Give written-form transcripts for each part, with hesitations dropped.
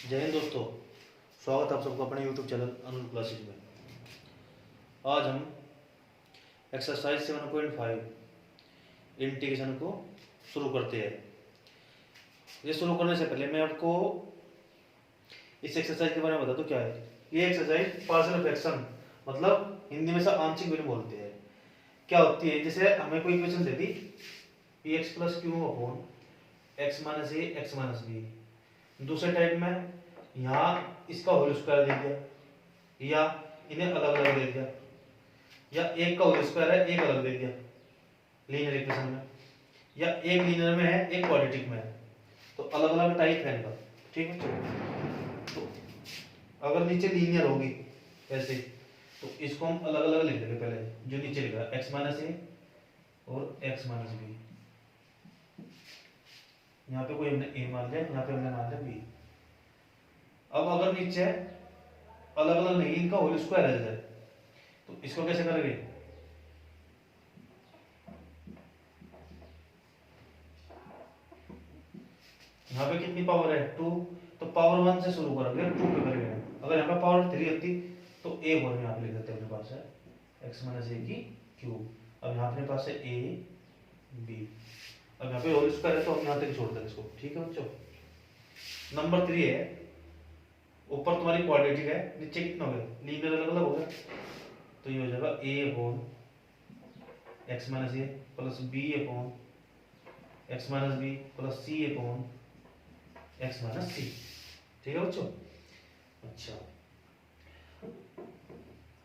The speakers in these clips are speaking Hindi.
जय हिंद दोस्तों, स्वागत है आप सबको अपने YouTube चैनल अनुल क्लासेज में। आज हम एक्सरसाइज 7.5 इंटीग्रेशन को शुरू करते हैं। ये शुरू करने से पहले मैं आपको इस एक्सरसाइज के बारे में बता दूं क्या है। ये एक्सरसाइज पार्शियल फ्रैक्शन मतलब हिंदी में से आंशिक भिन्न बोलते हैं। क्या होती है, जैसे हमें कोई इक्वेशन दे दी px plus Q upon x minus A X minus B. दूसरे टाइप में यहाँ इसका होल स्क्वायर दे दिया या इन्हें अलग अलग दे दिया, या एक का होल स्क्वायर है एक अलग दे दिया लीनियर इक्वेशन में, या एक लीनियर में है एक क्वाड्रेटिक में है, तो अलग अलग टाइप है इनका। ठीक है, तो अगर नीचे लीनियर होगी ऐसे तो इसको हम अलग अलग लिख देंगे। पहले जो नीचे लिखा है एक्स माइनस ए और एक्स माइनस बी, यहाँ पे कोई हमने ए मान लिया, यहाँ पे हमने मान लिया बी। अब अगर नीचे अलग अलग नहीं इनका होल स्क्वायर है जैसे, तो इसको कैसे करेंगे? यहाँ पे कितनी पावर है 2, तो पावर 1 से शुरू करेंगे 2 पे करेंगे। अगर यहाँ पे पावर 3 होती तो a और में यहाँ पे लिख देते हैं अपने पास है x माइनस ए की क्यूब। अब यहाँ अपने पास है a b, अब यहाँ पे होल स्क्वायर है तो हम यहाँ तक छोड़ देंगे इसको। ठीक है बच्चों, नंबर 3 है, ऊपर तुम्हारी क्वाड्रेटिक है, नीचे कितना हो गया लीनियर अलग अलग हो गया, तो ये हो जाएगा a upon x minus A plus b upon x minus B plus c upon x minus C. ठीक है बच्चों। अच्छा,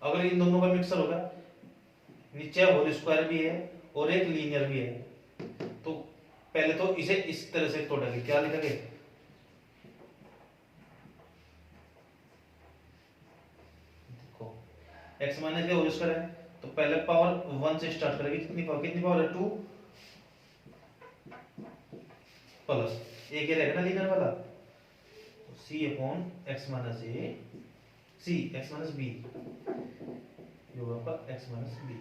अगर इन दोनों का मिक्सर होगा, नीचे होल स्क्वायर भी है और एक लीनियर भी है, तो पहले तो इसे इस तरह से तोड़ेंगे। क्या लिखेंगे? देखो एक्स माइनस का होल स्क्वायर है तो पहले पावर 1 से स्टार्ट करेंगे। कितनी पावर है 2 प्लस एक ये रहेगा ना लीनियर वाला, तो c अपॉन एक्स माइनस ए सी एक्स माइनस बी, ये होगा आपका एक्स माइनस बी।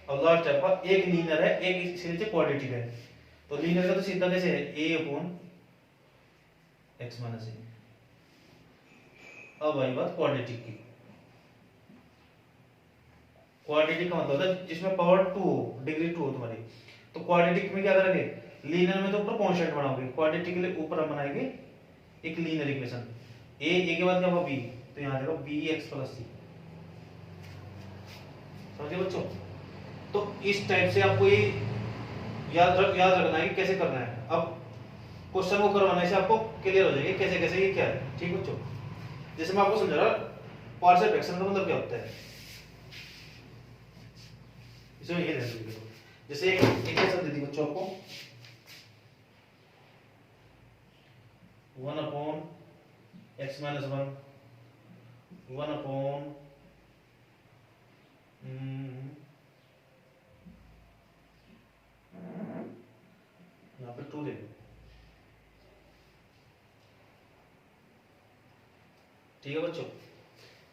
अब लास्ट है आपका एक लीनियर है एक इसके नीचे क्वाड्रेटिक है, तो लीनियर का तो सीधा कैसे है a अपॉन एक्स माइनस ए। अब आई बात क्वाड्रेटिक की। क्वाड्रेटिक का मतलब है जिसमें पावर 2 हो, डिग्री 2 हो तुम्हारी, तो क्वाड्रेटिक में क्या करेंगे? लीनियर में तो ऊपर कांस्टेंट बनाओगे, क्वाड्रेटिक के लिए ऊपर हम बनाएंगे एक लीनियर इक्वेशन। ए के बाद क्या होगा b, तो यहां देखो bx प्लस c। समझे बच्चों? तो इस टाइप से आपको ये याद रखना है कि कैसे करना है। अब क्वेश्चन को करवाने से आपको क्लियर हो जाएगा कैसे कैसे ये क्या है। ठीक बच्चों, जैसे मैं आपको समझा रहा पार्शियल फ्रैक्शन का मतलब क्या होता है, इसमें ये ध्यान रखिए। जैसे एक इक्वेशन दे दी बच्चों आपको 1 अपॉन एक्स माइनस 1 अपॉन यहाँ पे 2 दे दो। ठीक है बच्चों,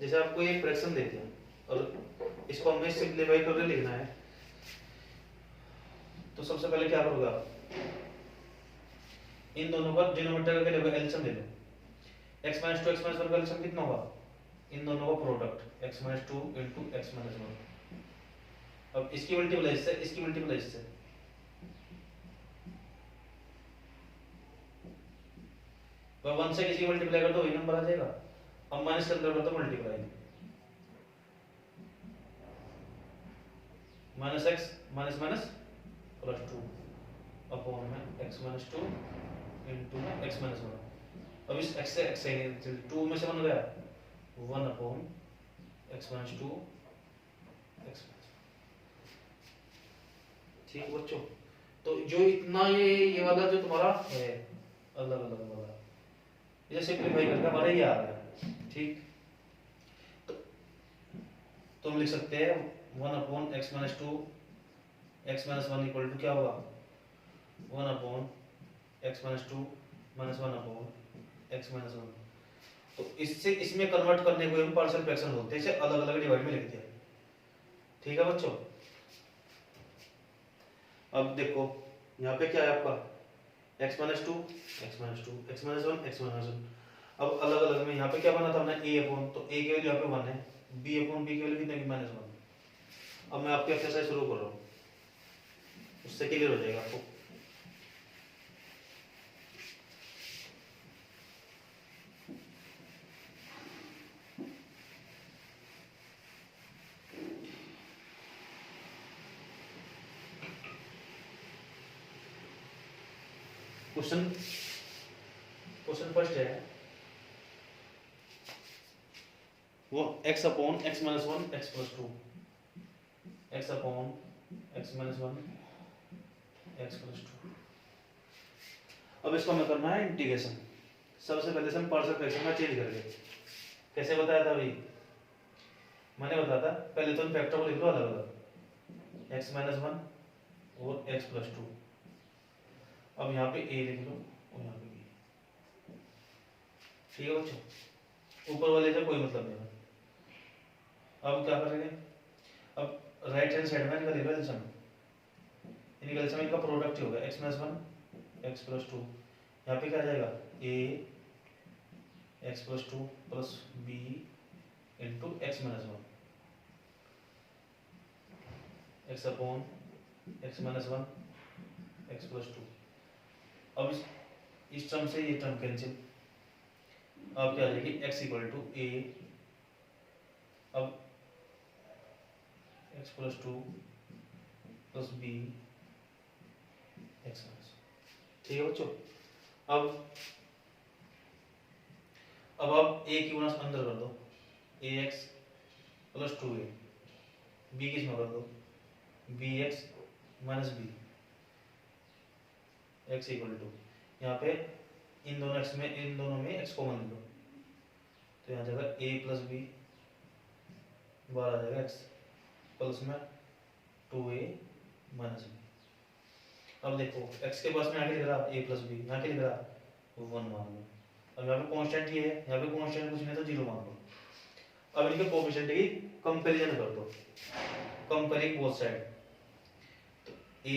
जैसे आपको एक फ्रैक्शन दे दिया और इसको हमें सिंप्लीफाई करके लिखना है, तो सबसे पहले क्या करोगे आप? इन दोनों का डिनोमिनेटर का लेकर एलसीएम ले लो। x माइनस 2 x माइनस 1 का एलसीएम कितना होगा? इन दोनों का product x minus 2 into x minus 1। अब इसकी मल्टीप्लाई इससे, इसकी मल्टीप्लाई इससे, तो 1 से किसी मल्टीप्लाई कर दो वही नंबर आ जाएगा। अब माइनस के अंदर कर दो multiply, minus x minus minus plus 2 upon में x माइनस 2 इनटू में x माइनस 1। अब इस x से x से 2 में से 1 हो गया 1 upon x minus 2 x minus. ठीक बच्चों, तो जो इतना ये वाला जो तुम्हारा है अलग अलग वाला, इसे सिंपलीफाई करके हमारा ये आ गया। ठीक, तो हम लिख सकते हैं 1 upon x minus 2 x minus 1 equal to क्या होगा 1 upon x minus 2 minus 1 upon x minus 1। तो इससे इसमें कन्वर्ट करने को हम पार्शियल फ्रैक्शन बोलते हैं, इसे अलग अलग डिवाइड में लिख दिया। ठीक है बच्चों, अब देखो यहाँ पे क्या है आपका x minus 2 x minus 2 x minus 1 x minus 1, अब अलग अलग में यहाँ पे क्या बना था हमने ए अपॉन, तो ए की वैल्यू यहाँ पे 1 है, बी अपॉन बी की वैल्यू कितनी है -1। अब मैं आपकी एक्सरसाइज शुरू कर रहा हूँ, उससे क्लियर हो जाएगा आपको। क्वेश्चन फर्स्ट है वो x upon x minus 1 x plus 2, x upon x minus 1 x plus 2। अब इसको हमें करना है इंटीग्रेशन। सबसे पहले से हम पार्शियल फ्रैक्शन में चेंज करके, कैसे बताया था भाई, मैंने बताया था पहले तो इन फैक्टर को लिख लो अलग अलग, x माइनस 1 और x प्लस 2। अब यहाँ पे a लिख लो और यहाँ पे b, ठीक है बच्चों, ऊपर वाले से कोई मतलब नहीं है। अब क्या करेंगे, अब राइट हैंड साइड में इनका ले लो एलसीएम, इनका एलसीएम इनका प्रोडक्ट ही होगा x माइनस 1 x प्लस 2। यहाँ पे क्या आ जाएगा a x plus 2 plus b into x minus 1 x upon x minus 1 x plus 2। अब इस टर्म से ये टर्म कैंसिल, अब क्या आ जाएगी x इक्वल टू a, अब x plus 2 plus b x minus, ठीक है बच्चों। अब आप a की गुणा अंदर कर दो, ax प्लस 2a, b किस में कर दो bx minus b, x equal to, यहाँ पे इन दोनों में x कॉमन लो, तो यहाँ जाएगा a प्लस b, बाहर आ जाएगा x प्लस में 2a माइनस b। अब देखो x के पास में आगे लिख रहा a प्लस b, यहाँ के लिख रहा 1 मान लो। अब यहाँ पे कांस्टेंट ये है, यहाँ पे कांस्टेंट कुछ नहीं तो 0 मान लो। अब इनके कोएफिशिएंट की कंपैरिजन कर दो, कंपेयरिंग बोथ साइड, तो a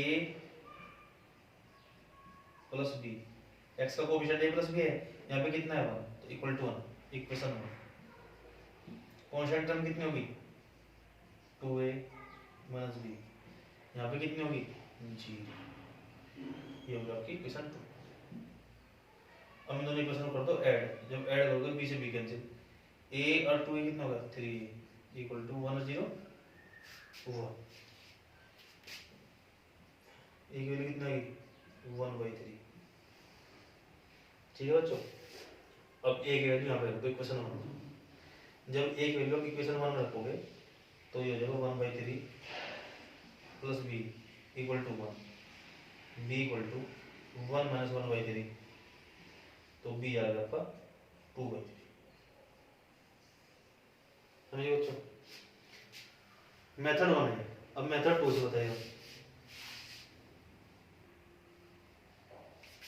प्लस b, x का कोएफिशिएंट a प्लस b है, यहाँ पे कितना है 1, तो equal to 1, equation 1। Constant term कितनी होगी 2a माइनस b, यहाँ पे कितनी होगी 0, ये होगा आपकी इक्वेशन 2। अब इन दोनों इक्वेशन को कर दो ऐड, जब ऐड करोगे b से b कैंसिल, a और 2a कितना होगा 3 इक्वल टू 1 और 0 1, a की वैल्यू कितना होगी 1/3, ठीक है बच्चों। अब a की वैल्यू यहाँ पे रख दो इक्वेशन 1, जब a की वैल्यू आप इक्वेशन 1 में रखोगे तो ये हो जाएगा 1/3 plus b equal to 1, b equal to 1 minus 1/3, तो b आ गया आपका 2/3, समझिए बच्चों। मेथड 1 है, अब मेथड 2 से बताइएगा।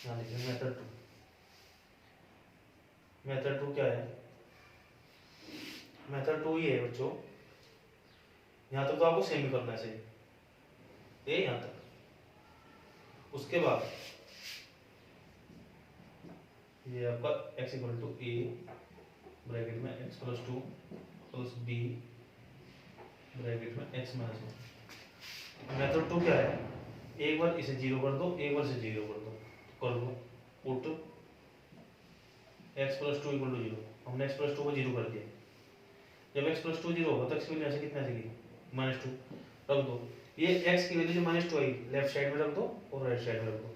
हाँ देखिए मेथड 2 क्या है, मेथड 2 ये है बच्चों, यहाँ तक तो आपको सेम ही करना है, सही ए यहाँ तक। उसके बाद ये आपका x equal to a bracket में x plus 2 plus b bracket में x माइनस 1। मेथड 2 क्या है, एक बार इसे 0 कर दो, एक बार इसे 0 कर दो, put x plus 2 equal to 0, हमने x प्लस 2 को 0 कर दिया। जब x प्लस 2 0 होगा तो x की वैल्यू ऐसे कितना आएगी -2, रख दो। ये x की वैल्यू जो -2 आई लेफ्ट साइड में रख दो और राइट साइड में रख दो,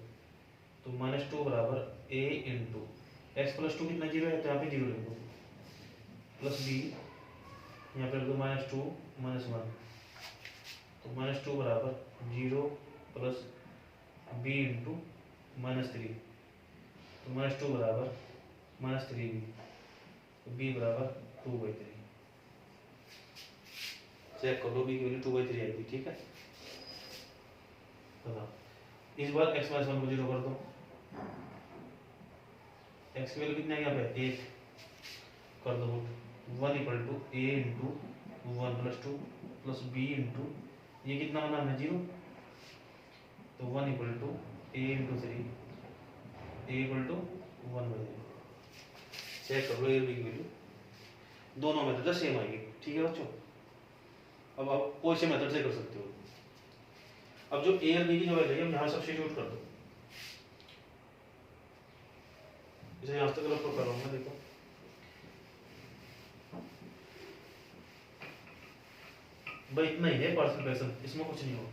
तो -2 बराबर a इंटू x प्लस 2 कितना 0 है, तो यहाँ पे 0 लिख दो, प्लस b यहाँ पे रख दो -2 -1, तो -2 बराबर 0 प्लस b इंटू -3, तो -2 बराबर -3b, तो b बराबर 2/3। चेक कर लो b की वैल्यू 2/3 आएगी, ठीक है। बताओ इस बार x माइनस 1 को 0 कर दो, x की वैल्यू कितनी है यहाँ पे 1, कर दो 1 equal to a into 1 plus 2 plus b into ये कितना बना हमने 0, तो 1 equal to a into 3, a equal to 1/3। Check कर लो ए और बी की वैल्यू, दोनों मेथड सेम आएगी। ठीक है बच्चों, अब आप कोई से मेथड से कर सकते हो। अब जो ए और बी की जो वैल्यू है हम यहाँ सब्स्टिट्यूट कर दो, इसे यहाँ तक कर रहा हूँ मैं, देखो भाई इतना ही है पार्शियल फ्रैक्शन, इसमें कुछ नहीं होगा।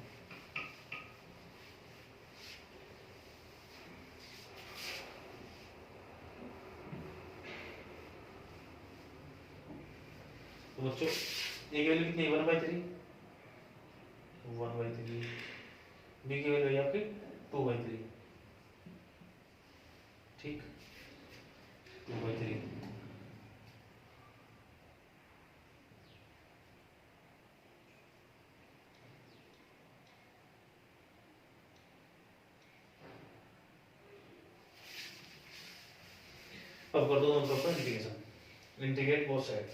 तो बच्चों ए की वैल्यू कितनी है 1/3, 1/3, बी की वैल्यू है आपकी 2/3, ठीक 2/3। अब कर दो दोनों तरफ का integration, integrate both side.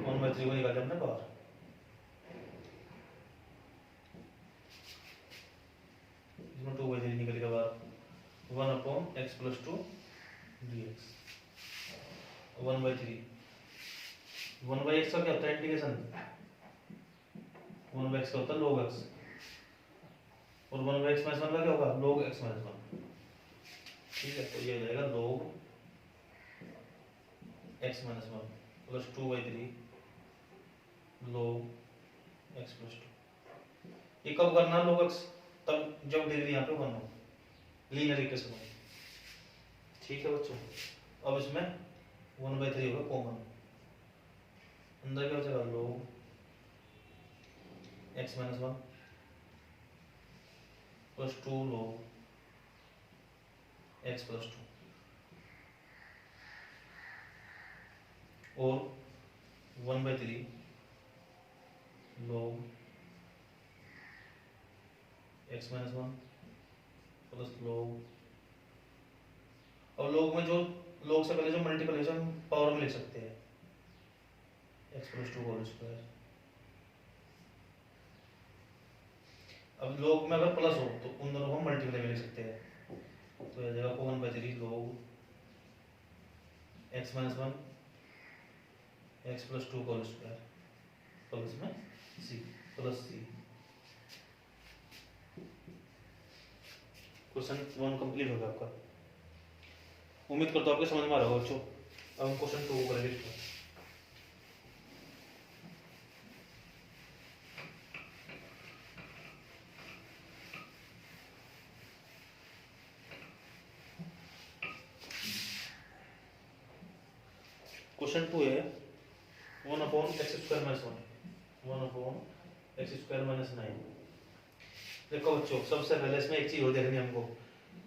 One by three को निकाले हमने बाहर, इसमें 2/3 निकलेगा बाहर, 1/x+2 dx, 1/3, 1/x का क्या होता है इंटीग्रेशन, 1/x का होता है log x, और 1/x-1 का क्या होगा log x-1। ठीक है, तो ये हो जाएगा log x-1 plus 2/3 log x+2। ये कब करना log x, तब जब डिग्री यहाँ पे 1 हो, लीनियर इक्वेशन हो। ठीक है बच्चों, अब इसमें 1/3 होगा कॉमन, अंदर क्या हो जाएगा log x-1 plus 2 log x+2, और 1/3 log x-1 प्लस log, और log में जो log से पहले जो मल्टीपल है हम पावर में लिख सकते हैं x+2 होल स्क्वायर। अब log में अगर प्लस हो तो उन दोनों को मल्टीप्लाई में लिख सकते हैं, तो यह जाएगा 1/3 log x-1 x+2 whole square plus में c plus c। Question 1 complete हो गया आपका, उम्मीद करता हूँ आपके समझ में आ रहा होगा बच्चों। अब हम क्वेश्चन 2 को करेंगे। क्वेश्चन 2 है 1/x² - 9। देखो बच्चों सबसे पहले इसमें एक चीज और देखनी है हमको,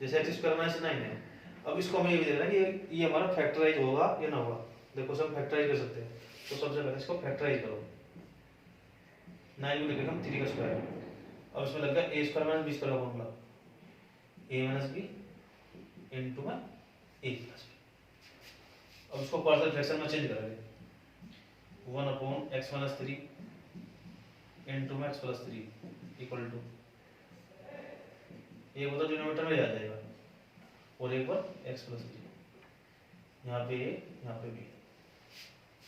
जैसे x² - 9 है, अब इसको हमें ये भी देखना है कि ये हमारा फैक्टराइज होगा या ना होगा। देखो सब फैक्टराइज कर सकते हैं, तो सबसे पहले इसको फैक्टराइज करो, 9 को लिखेगा हम 3 का स्क्वायर। अब इसमें लग गया a² - b² का फॉर्मूला, a - b इंटू में a + b। अब इसको पार्शियल फ्रैक्शन में चेंज करेंगे, 1/x-3 इंटू में x+3 इक्वल टू, एक होता डिनोमिनेटर में आ जाएगा और एक बार x+3, यहाँ पे a यहाँ पे b।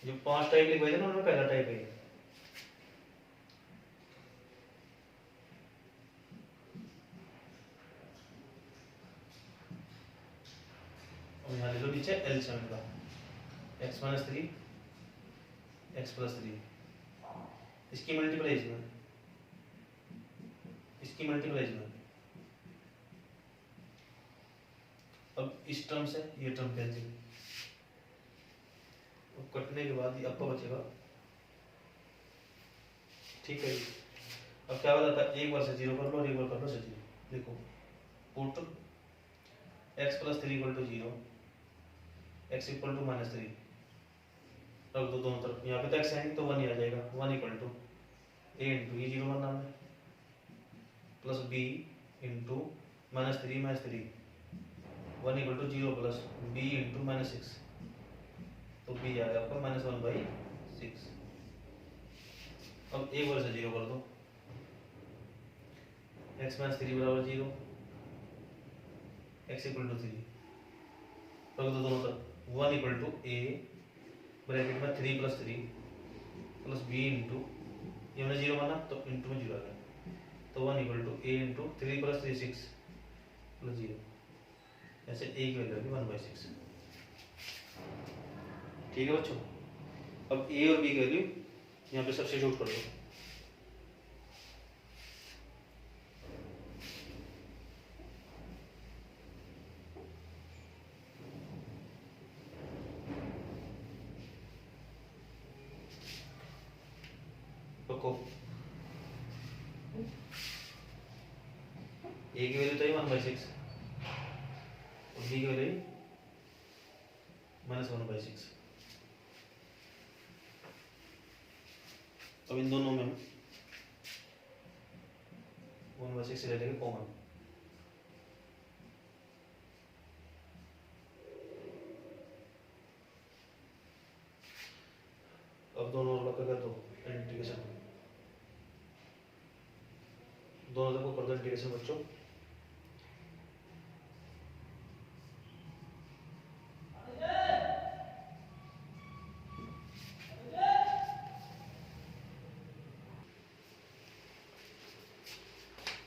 जो 5 टाइप लिखवाए थे ना उनमें पहला टाइप है। और यहाँ लिखो नीचे एलसीएम का x-3 x+3, इसकी मल्टीप्लाई इसकी मल्टीप्लाई। अब इस टर्म से ये टर्म कैंसिल, अब कटने के बाद ये आपका बचेगा। ठीक है, अब क्या बताता है, एक बार से 0 कर लो और एक बार कर लो से 0। देखो पुट x+3 = 0, x = -3 रख दो दोनों तरफ, यहाँ पे तो x है तो 1 ही आ जाएगा, 1 = a × ये 0 1 नाम है प्लस b × -3 -3, 1 = 0 प्लस b × -6, तो b आ गया आपका -1/6। अब एक बार से 0 कर दो, x माइनस 3 बराबर 0, x इक्वल टू 3 रख दो दोनों तरफ। 1 इक्वल टू a ब्रैकेट में 3 प्लस 3 प्लस b इंटू, ये हमने 0 माना तो इंटू में 0 आ गया, तो 1 equal to a into 3 plus 3 6 plus 0, ऐसे a की वैल्यू होगी 1/6। ठीक है बच्चों, अब a और b की वैल्यू यहाँ पे सब्स्टिट्यूट कर दो। रखो, a की वैल्यू तो है 1/6 और b की वैल्यू -1/6। अब इन दोनों में 1/6 से ले लेंगे कॉमन, अब दोनों का कर दो इंटीग्रेशन, दोनों तरफ को कर दो इंटीग्रेशन बच्चों।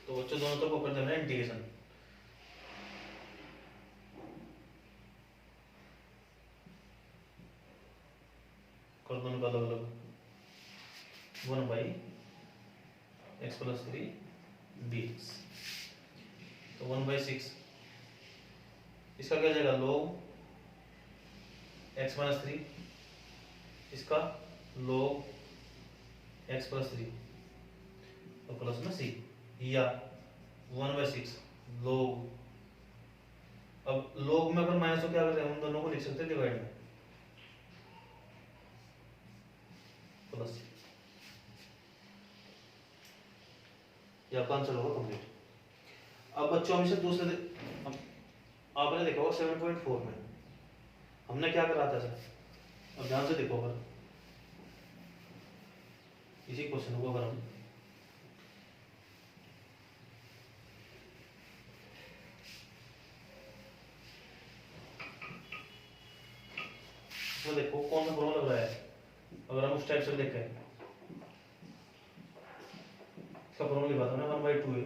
तो बच्चों दोनों तरफ को कर देना इंटीग्रेशन, कर दोनों का अलग अलग। 1/x प्लस 3 dx, तो 1/6 इसका क्या जाएगा log x माइनस 3, इसका log x प्लस 3 और प्लस में c, या 1/6 log, अब log में अगर माइनस हो क्या करें, हम दोनों को लिख सकते हैं डिवाइड में, प्लस, या आंसर होगा कंप्लीट। अब बच्चों हम इसे दूसरे, आपने देखा होगा 7.4 में हमने क्या करा था सर, अब ध्यान से देखो, अगर इसी क्वेश्चन को अगर हम तो देखो कौन सा फॉर्मूला लग रहा है, अगर हम उस टाइप से देखें, इसका फॉर्मूला लिखा था ना 1/2a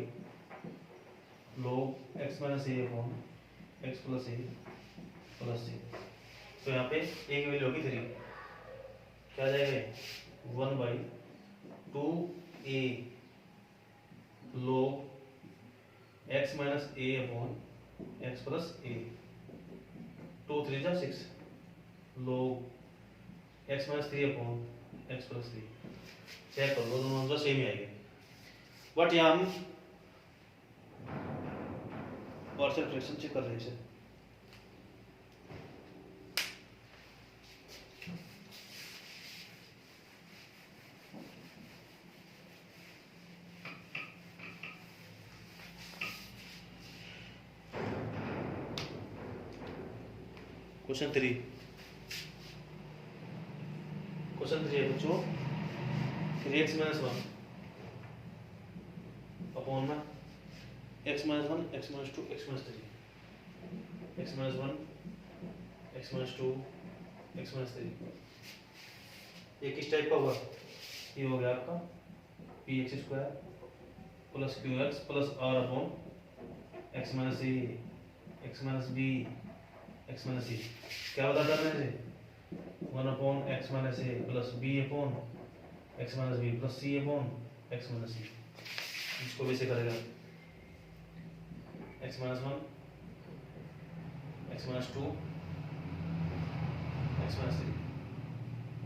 log x minus a upon x plus a plus c, तो यहाँ पे a की वैल्यू होगी 3, क्या आ जाएगा 1/2a log x minus a upon x plus a, 2 3 जा 6 log x minus 3 upon x plus 3, check कर लो दोनों आंसर सेम ही आएंगे, बट यहाँ हम पार्शियल फ्रैक्शन चेक कर रहे हैं इसे। क्वेश्चन 3 है बच्चों, 3x माइनस 1 अपॉन में x minus 1 x minus 2 x minus 3, x minus 1 x minus 2 x minus 3, ये किस टाइप का हुआ, ये हो गया आपका px square plus qx plus r upon x minus a x minus b x minus c, क्या बता करने से 1 upon x minus a plus b upon x minus b plus c upon x minus c, इसको वैसे करेगा x minus 1 x minus 2 x minus 3,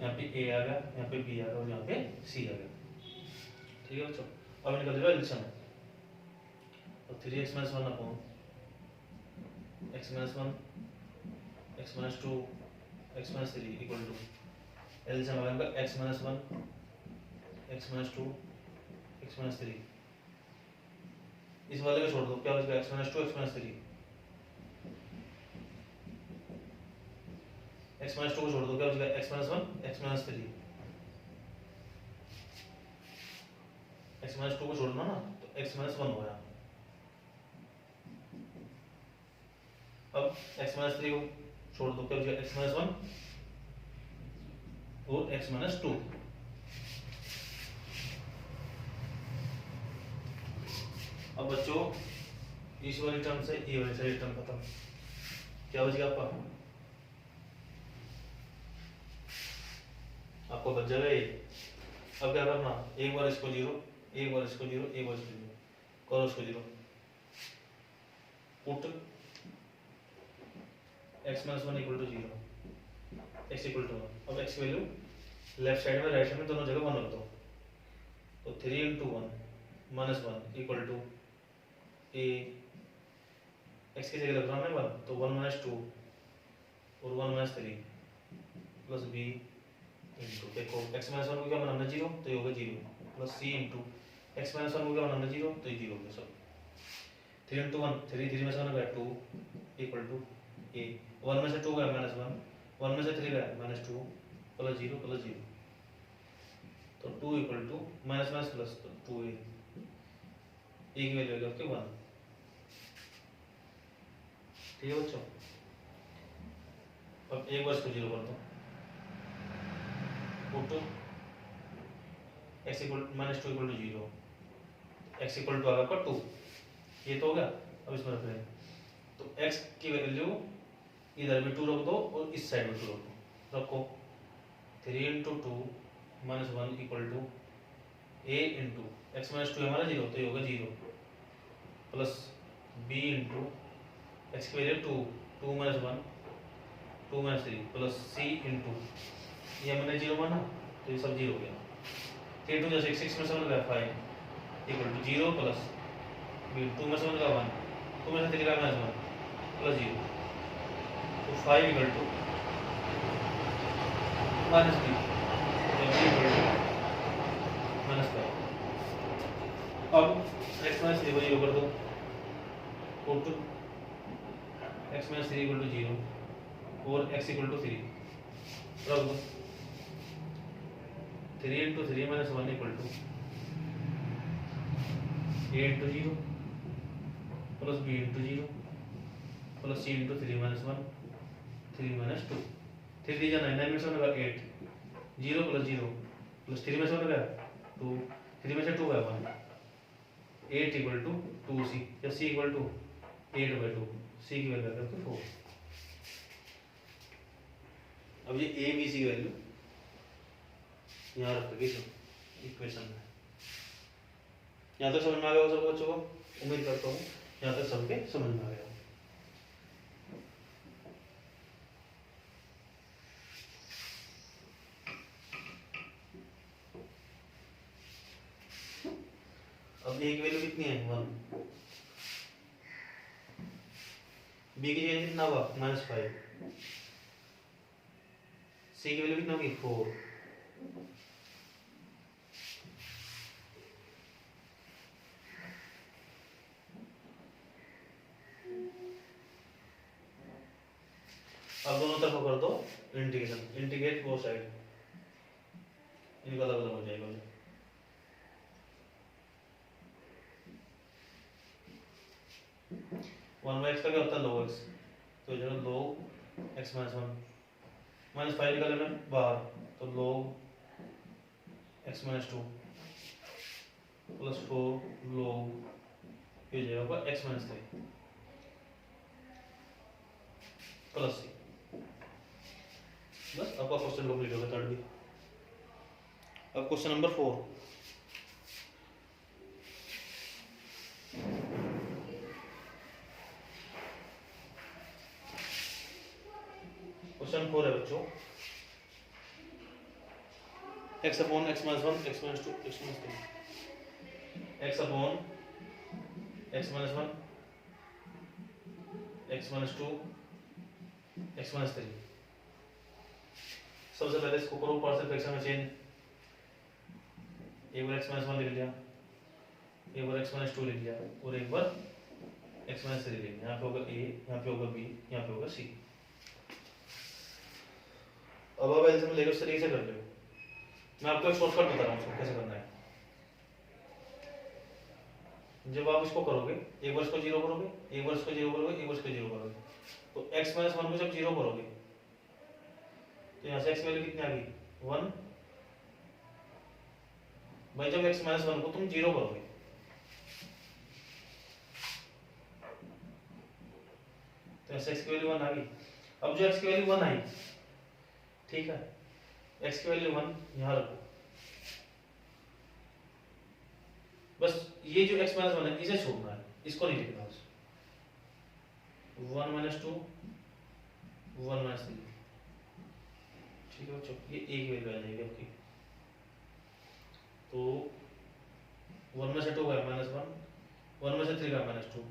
यहाँ पे a आ गया, यहाँ पे b आ गया और यहाँ पे c आ गया। ठीक है बच्चों, अब निकल जाएगा एलसीएम, तो 3x minus 1 upon x minus 1 x minus 2 x minus 3 equal to LCM आ गया x minus 1 x minus 2 x minus 3, इस वाले को छोड़ दो, क्या बचेगा x minus 2 x minus 3, x minus 2 को छोड़ दो, क्या बचेगा x minus 1 x minus 3, x minus two को छोड़ना ना, तो x माइनस वन हो गया। अब x माइनस थ्री को छोड़ दो, क्या बचेगा x माइनस वन और x माइनस टू। अब बच्चों इस वाली टर्म से ये वाली सारी टर्म खत्म, क्या बच गया आपको बच जाएगा ये। अब क्या करना, एक बार इसको जीरो, एक बार इसको जीरो, एक बार इसको जीरो करो, इसको zero put x minus one equal to zero, x equal to one. अब x वैल्यू लेफ्ट साइड में राइट साइड में दोनों जगह वन रख दो, तो three into one minus one equal to a, x की जगह रख रहा हूँ मैं वन, तो वन माइनस टू और one minus three plus B into, देखो x माइनस वन को क्या बनाना जीरो, तो ये होगा जीरो प्लस सी इंटू x माइनस वन को क्या बनाना जीरो, तो ये जीरो होगा सब। Three into one, three three में से वन गया two equal to a, one में से टू गया माइनस वन, वन में से थ्री गया माइनस टू प्लस जीरो, तो two equal to minus minus plus, तो टू ए की वैल्यू होगी आपके वन। ठीक है बच्चों, अब एक बार इसको जीरो कर दो, put x equal minus two equal to zero, x equal to आएगा पर टू, ये तो हो गया। अब इसमें रख लें, तो x की वैल्यू इधर भी टू रख दो और इस साइड में टू रख दो, रखो three into two minus one equal to A into X minus two हमारा जीरो, तो ये होगा zero plus B into X की value two, two minus one two minus three plus सी इंटू ये मैंने जीरो माना, तो ये सब जीरो हो गया। थ्री टू जैसे सिक्स में सेवन गया five equal to zero plus b two में सेवन का वन, टू में से थ्री का माइनस वन प्लस जीरो, तो five equal to minus b minus five. अब एक्स माइनस थ्री को जीरो कर दो, put x minus three equal to zero और एक्स इक्वल टू थ्री रख दो, three into three minus one equal to A into zero plus B into zero plus C into three minus one three minus two, three three जाना नाइन में से होगा eight, zero plus zero plus three में से होगा टू, थ्री में से टू है one, eight equal to two C, या C equal to eight by two, C की वैल्यू करके फोर। अब ये ए बी सी की वैल्यू यहाँ रखोगे इक्वेशन में। यहाँ तक समझ में आ गया सब बच्चों को, उम्मीद करता हूँ यहाँ तक सबके समझ में आ गया। अब ए की वैल्यू कितनी है वन, बी की वैल्यू कितना होगा माइनस फाइव, सी की वैल्यू कितना होगी फोर, अब दोनों तरफ कर दो इंटीग्रेशन, इंटीग्रेट वो साइड, इनका अलग अलग हो जाएगा। वन बाई एक्स का क्या होता है लो एक्स, तो जो लो x minus one minus five निकाले मैंने बाहर, तो लो x minus two plus four लो ये जाएगा x minus three plus c. बस आपका क्वेश्चन कंप्लीट हो गया थर्ड भी। अब क्वेश्चन नंबर 4, क्वेश्चन 4 है बच्चों, x upon x minus one x minus to x minus three, x upon x minus one x minus to x minus three. सबसे पहले इसको करो पार्शियल फ्रैक्शन में चेंज, एक बार x माइनस वन लिख लिया, एक बार x माइनस टू लिख लिया और एक बार x माइनस थ्री लिख लिया। यहाँ पे होगा a, यहाँ पे होगा b, यहाँ पे होगा c। अब आप एल्सियम लेकर उस तरीके से कर लो। मैं आपको एक शॉर्टकट बता रहा हूँ उसको कैसे करना है। जब आप इसको करोगे, एक बार इसको जीरो करोगे, एक बार इसको जीरो करोगे, एक बार इसको जीरो करोगे, तो x माइनस वन को जब जीरो करोगे तो यहाँ से x वैल्यू कितनी आ गई 1। भाई जब x माइनस वन को तुम जीरो करोगे तो ऐसे x की वैल्यू 1 आ गई। अब जो x की वैल्यू 1 आई, ठीक है, x की वैल्यू 1 यहाँ रखो। बस ये जो x माइनस वन है इसे छोड़ना है, इसको नहीं लिखना। बस 1 माइनस टू 1 माइनस थ्री, ठीक है बच्चों, ये एक वैल्यू आ जाएगी आपकी। तो 1 में से 2 गया माइनस 1, 1 में से 3 गया minus 2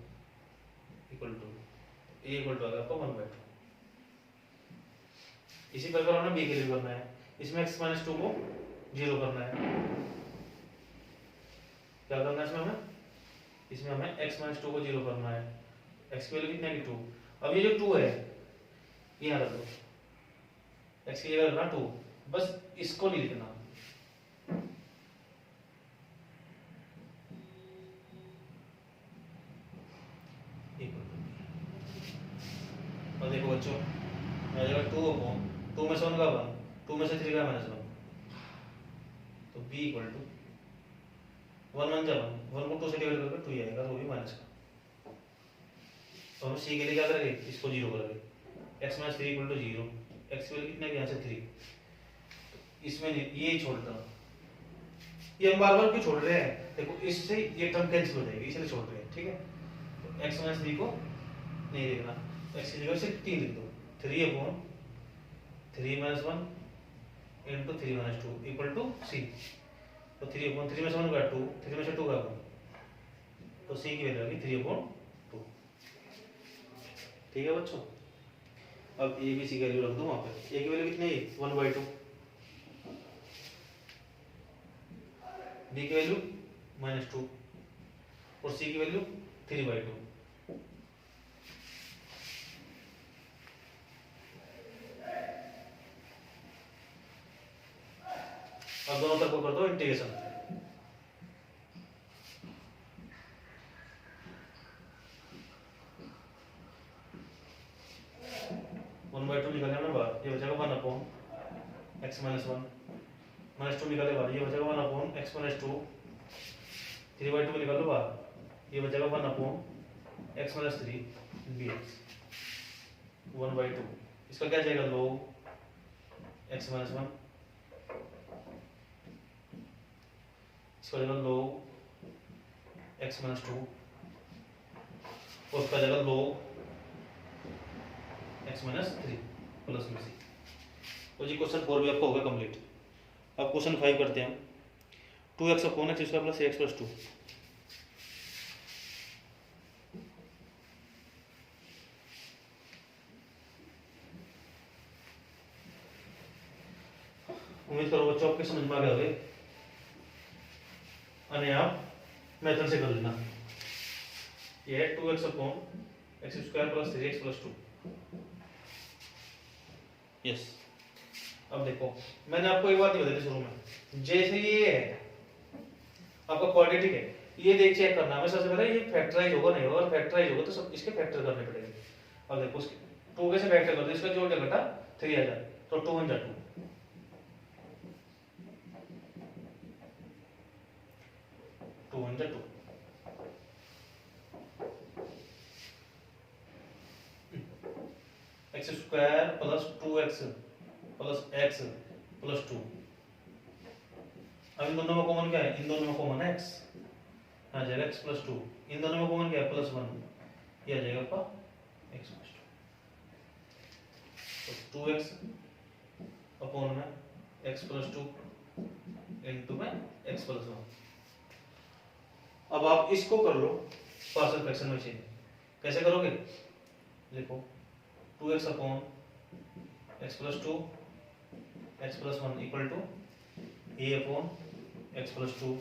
equal to a equal to आ गया आपका 1/2। इसी प्रकार हमें बी के लिए करना है। इसमें x माइनस टू को जीरो करना है। क्या करना है इसमें हमें x माइनस टू को जीरो करना है। x की वैल्यू कितनी है 2। अब ये जो 2 है ये यहाँ रख दो, x की जगह रखना 2, बस इसको नहीं लिखना। और देखो बच्चों आ जाएगा 2 अपॉन 2 में से 1 का 1, 2 में से 3 का माइनस 1, तो b इक्वल टू 1 1 जब 1 को 2 से डिवाइड करके 2 ही आएगा, तो भी माइनस का। तो हम c के लिए क्या करेंगे, इसको जीरो करेंगे। x minus 3 equal to 0, x की वैल्यू कितनी है यहाँ से 3, इसमें ये छोड़ देना। ये हम बार बार क्यों छोड़ रहे हैं, देखो इससे ये टर्म कैंसिल हो जाएगी इसलिए छोड़ रहे हैं, ठीक है। तो x माइनस 3 को नहीं लिखना, x की जगह सिर्फ 3 लिख दो, 3 upon 3 minus 1 into 3 minus 2 equal to c। तो 3 अपॉन 3 में से 1 का 2, 3 में से 2 का 1, तो c की वैल्यू आ गई 3 अपॉन 2। ठीक है बच्चों, अब a b c की वैल्यू रख दो वहां पे। a की वैल्यू कितनी है 1/2, b की वैल्यू -2 और c की वैल्यू 3/2। अब दोनों तरफ को कर दो इंटीग्रेशन। वन बाई टू निकाले हमने बाहर, ये बचेगा 1 अपॉन x माइनस 1, -2 निकाले बाहर, ये बचेगा 1 अपॉन x माइनस 2, 3/2 निकालो बाहर, ये बचेगा 1 अपॉन x माइनस 3 dx 1/2। इसका क्या जाएगा log x माइनस 1, इसका जाएगा log x माइनस 2 और उसका जाएगा log x माइनस 3 प्लस में c। तो जी क्वेश्चन 4 भी आपका होगा कंप्लीट। अब क्वेश्चन 5 करते हैं हम। 2x upon x square plus ax plus 2। उम्मीद करो बच्चों आपके समझ में आ गया होगा, अन्य आप मेथड से कर लेना। ये है 2x upon x square plus 3x plus 2। Yes, अब देखो मैंने आपको एक बात बताई थी शुरू में, जैसे ये है आपका क्वाड्रेटिक है, ये देख चेक करना हमें सबसे पहले ये फैक्टराइज होगा नहीं होगा, फैक्टराइज होगा तो सब इसके फैक्टर करने पड़ेंगे। अब देखो उसके 2 कैसे फैक्टर करते, इसका जोड़ क्या घटा 3 आ जाए, तो 2 1 जा 2, 2 1 जा 2, x square plus 2x plus x plus 2। अब इन दोनों में कॉमन क्या है, इन दोनों में कॉमन है x, आ जाएगा x प्लस 2। इन दोनों में कॉमन क्या है प्लस 1, ये आ जाएगा आपका x प्लस 2। तो 2x अपॉन में x प्लस 2 इनटू में x प्लस 1। अब आप इसको कर लो पार्शियल फ्रैक्शन में चेंज। कैसे करोगे, देखो 2x upon x plus 2 x plus 1 equal to a upon x plus 2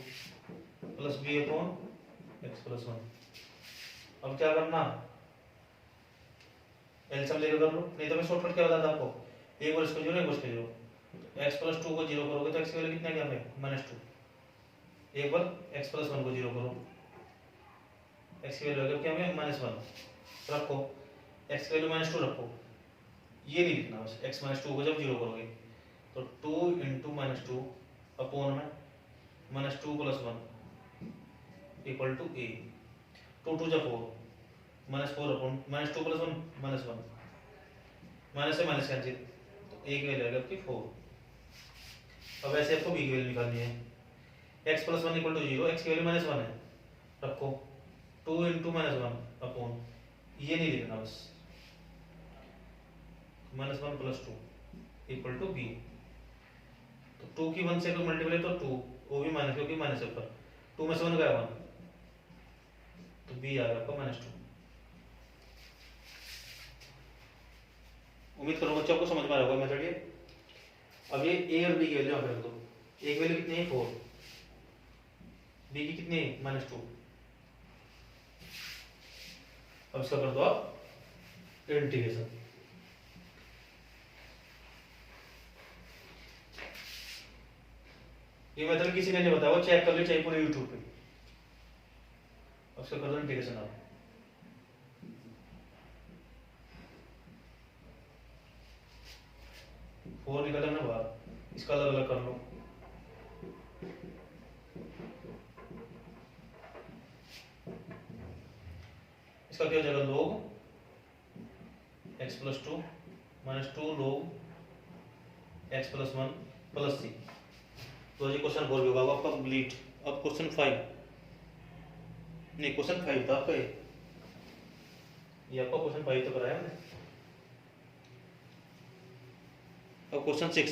plus b upon x plus 1। अब क्या करना, एलसीएम लेकर कर लो, नहीं तो मैं शॉर्टकट क्या बताता आपको, एक बार इसको जीरो एक बार इसको जीरो। x प्लस 2 को जीरो करोगे तो x की वैल्यू कितनी आ गया हमें -2, एक बार x प्लस 1 को जीरो करो एक्स की वैल्यू आ गया क्या हमें -1 रखो, एक्स की वैल्यू -2 रखो, ये नहीं लिखना बस, x -2 को जब 0 करोगे तो 2 × -2 अपॉन में -2 + 1 = a, 2 2 जा 4 -4 अपॉन -2 + 1 -1, माइनस से माइनस कैंसिल, तो a की वैल्यू आ गई आपकी 4। अब ऐसे आपको b की वैल्यू निकालनी है, x + 1 = 0, x की वैल्यू -1 है, रखो 2 × -1 अपॉन, ये नहीं लिखना बस, -1 + 2 = b, तो 2 की 1 से कोई मल्टीप्लाई तो 2, वो भी माइनस, क्योंकि माइनस है ऊपर, 2 में से 1 गया 1, तो b आ गया आपका -2। उम्मीद करूंगा बच्चों को समझ में आ रहा होगा मेथड ये। अब ये a और b की वैल्यू यहाँ पे रख दो, a की वैल्यू कितनी है 4, b की कितनी है -2। अब इसका कर दो आप इंटीग्रेशन, ये मेथड किसी ने नहीं बताया, वो चेक कर लो चाहे पूरे यूट्यूब पे। अब इसका कर दो इंटीग्रेशन आप, फोर निकल ना बाहर, इसका अलग अलग कर लो, इसका क्या हो जाएगा log x + 2 -2 log x + 1 + c। तो ये क्वेश्चन 4 भी होगा आपका कंप्लीट। अब क्वेश्चन 5 नहीं, क्वेश्चन 5 था आपका, ये आपका क्वेश्चन 5 तो कराया हमने। अब क्वेश्चन 6,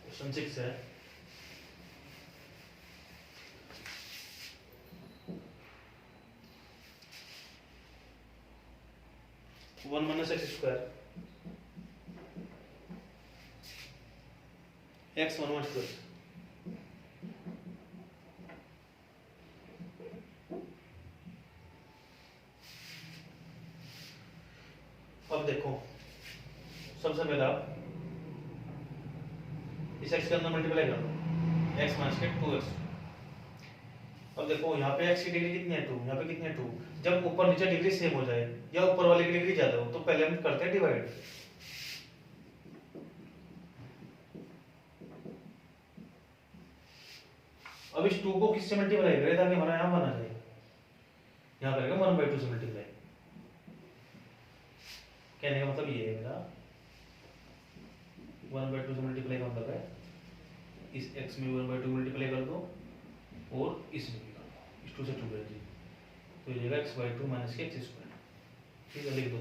क्वेश्चन 6 है, one minus x square x 1 1 2। अब देखो सबसे पहले आप इस x के अंदर मल्टीप्लाई कर दो, x - 2x। अब देखो यहाँ पे x की डिग्री कितनी है 2, यहाँ पे कितनी है 2। जब ऊपर नीचे डिग्री सेम हो जाए या ऊपर वाले की डिग्री ज्यादा हो तो पहले हम करते हैं डिवाइड। अब इस 2 को किससे मल्टीप्लाई करें ताकि हमारा यहाँ 1 आ जाए, यहाँ करेंगे 1/2 से मल्टीप्लाई। कहने का मतलब ये है मेरा 1/2 से मल्टीप्लाई का मतलब है इस x में 1/2 मल्टीप्लाई कर दो और इसमें भी कर दो, इस 2 से 2 कर दी तो ये जाएगा x/2 - x²। ठीक है, लिख दो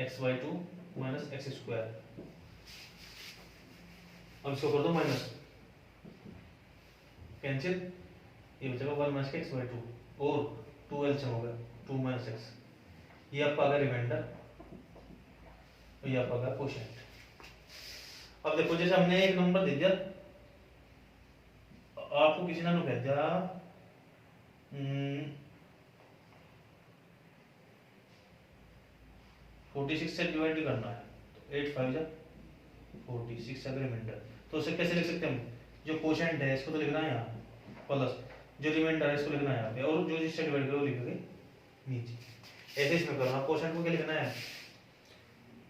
x/2 - x²। अब इसको कर दो माइनस, कैंसिल, ये बचेगा 1 - x/2 और 2 एलसीएम हो गया 2 - x, ये आपका आ गया रिमाइंडर और ये आपका आ गया कोशेंट। अब देखो जैसे हमने एक नंबर दे दिया, आपको किसी ने कह दिया 46 से डिवाइड करना है, तो 8 5 जा 46 अगर रिमाइंडर, तो उसे कैसे लिख सकते हैं हम, जो कोशेंट है इसको तो लिखना है यहाँ प्लस, जो रिमाइंडर है इसको लिखना है यहाँ पे, और जो जिससे डिवाइड करो लिखोगे नीचे। ऐसे इसमें करना, कोशेंट को क्या लिखना है,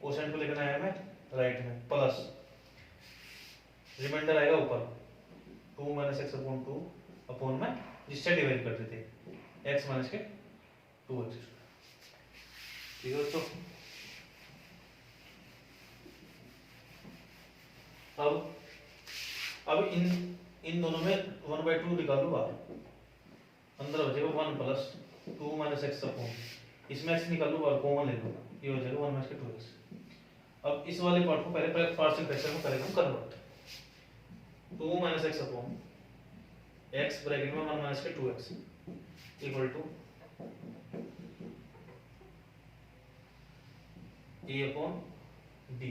कोशेंट को लिखना है हमें राइट में प्लस, रिमाइंडर आएगा ऊपर 2 - x/2 अपॉन में जिससे डिवाइड करते थे x - 2x। ठीक है दोस्तों, अब इन दोनों में 1/2 निकालो बाहर, अंदर बचेगा 1 + 2 - x अपॉन, इसमें x निकालो बाहर, कॉमन ले लो, ये हो जाएगा 1 - 2x। अब इस वाले पार्ट को पहले पार्शियल फ्रैक्शन में करेंगे हम convert, 2 - x upon x bracket में 1 - 2x equal to a upon b।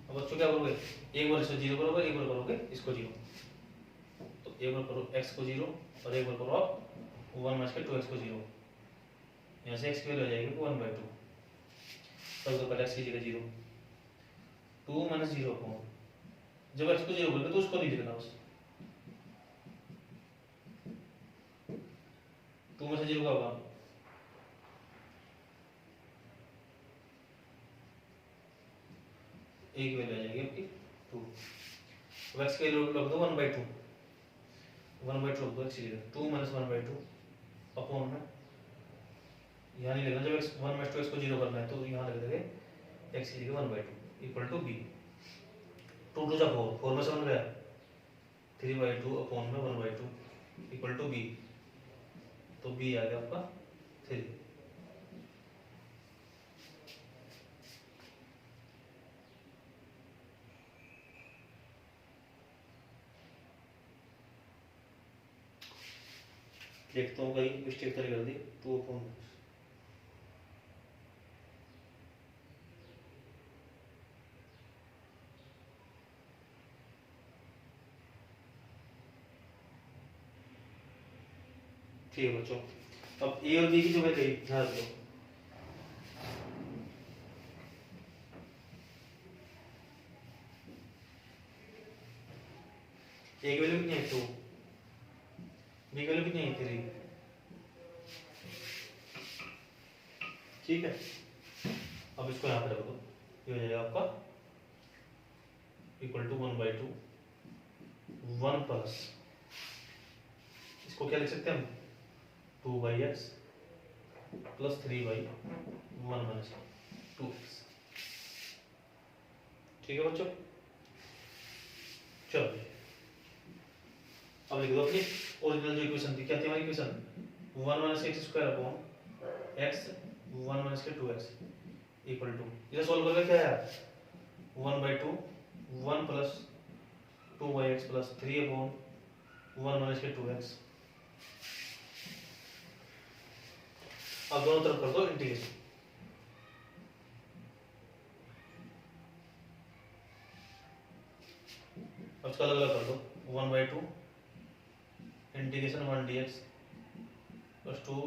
अब बच्चों क्या करोगे, एक बार इसको 0 करोगे, एक बार करोगे इसको 0, तो एक बार करो x को 0 और एक बार करो आप 1 - 2x को 0, यहाँ से x की वैल्यू आ जाएगी 1/2, तब तो पहले x की जगह 0, 2 माइनस 0 अपॉन, जब x को 0 करोगे तो उसको नहीं लिखना बस, 2 में से 0 का होगा एक वैल्यू आ जाएगी आपकी 2। अब x के रख दो 1/2, 1/2 रख दो x की जगह, 2 माइनस 1/2 अपॉन में यहाँ नहीं लिखना, जब x 1/2 x को 0 करना है तो यहाँ लिख देंगे x की जगह 1/2 इक्वल टू b, 2 2 जा 4, 4 में से 1 गया, 3/2 अपॉन में 1/2 इक्वल टू b, तो b आ गया आपका 3। देखता हूँ कहीं मिस्टेक तो नहीं कर दी, 2 अपॉन, ठीक है बच्चों। अब ए और बी की जो वैल्यू है ध्यान रखो, ए की वैल्यू कितनी है 2, बी की वैल्यू कितनी है 3, ठीक है। अब इसको यहाँ पे रख दो, ये हो जाएगा आपका इक्वल टू 1/2 1 प्लस, इसको क्या लिख सकते हैं हम 2/x प्लस 3/1 माइनस 2x, ठीक है बच्चों। चलो अब लिख दो अपनी ओरिजिनल जो इक्वेशन थी, क्या थी हमारी equation 1 minus x square upon x 1 minus के 2x इक्वल टू, इसे सॉल्व करके क्या आया 1/2 1 plus 2/x plus 3 upon 1 minus के 2x। अब दोनों तरफ कर दो इंटीग्रेशन, अब इसका अलग अलग कर दो 1/2 integration 1 dx plus 2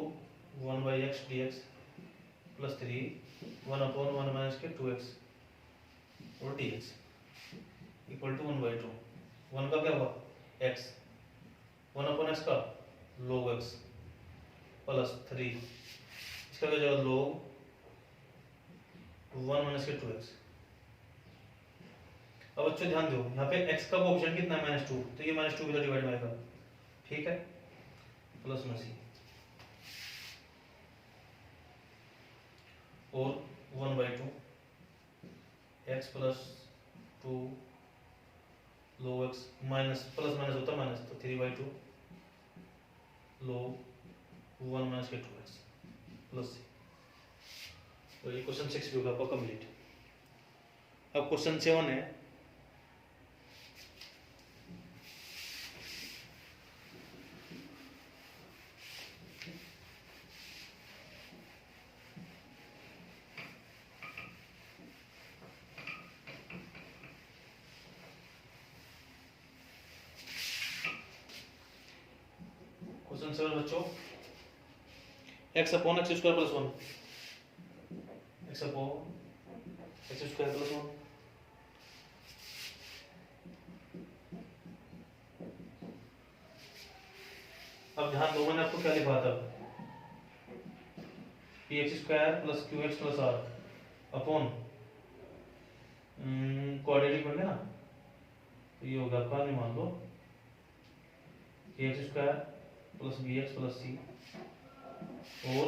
1/x dx plus 3 1 upon 1 minus के 2x और dx इक्वल टू 1/2, 1 का क्या हुआ x, 1 अपॉन x का log x प्लस 3, इसका क्या जाएगा log 1 माइनस के 2x। अब बच्चों ध्यान दो, यहाँ पे x का कोएफिशिएंट कितना है -2, तो ये -2 भी तो डिवाइड में आएगा, ठीक है, प्लस में c और 1/2 x plus 2 log x minus plus minus होता है माइनस, तो 3/2 log 1 माइनस के 2x प्लस c। तो ये क्वेश्चन 6 भी होगा आपका कंप्लीट। अब क्वेश्चन 7 है, क्वेश्चन 7 बच्चों, x upon x square plus 1, x upon x square plus 1, अब ध्यान दो मैंने आपको क्या लिखा था px square plus qx plus r upon quadratic बन गया ना, तो ये होगा आपका, नहीं मान लो ax square plus bx plus c और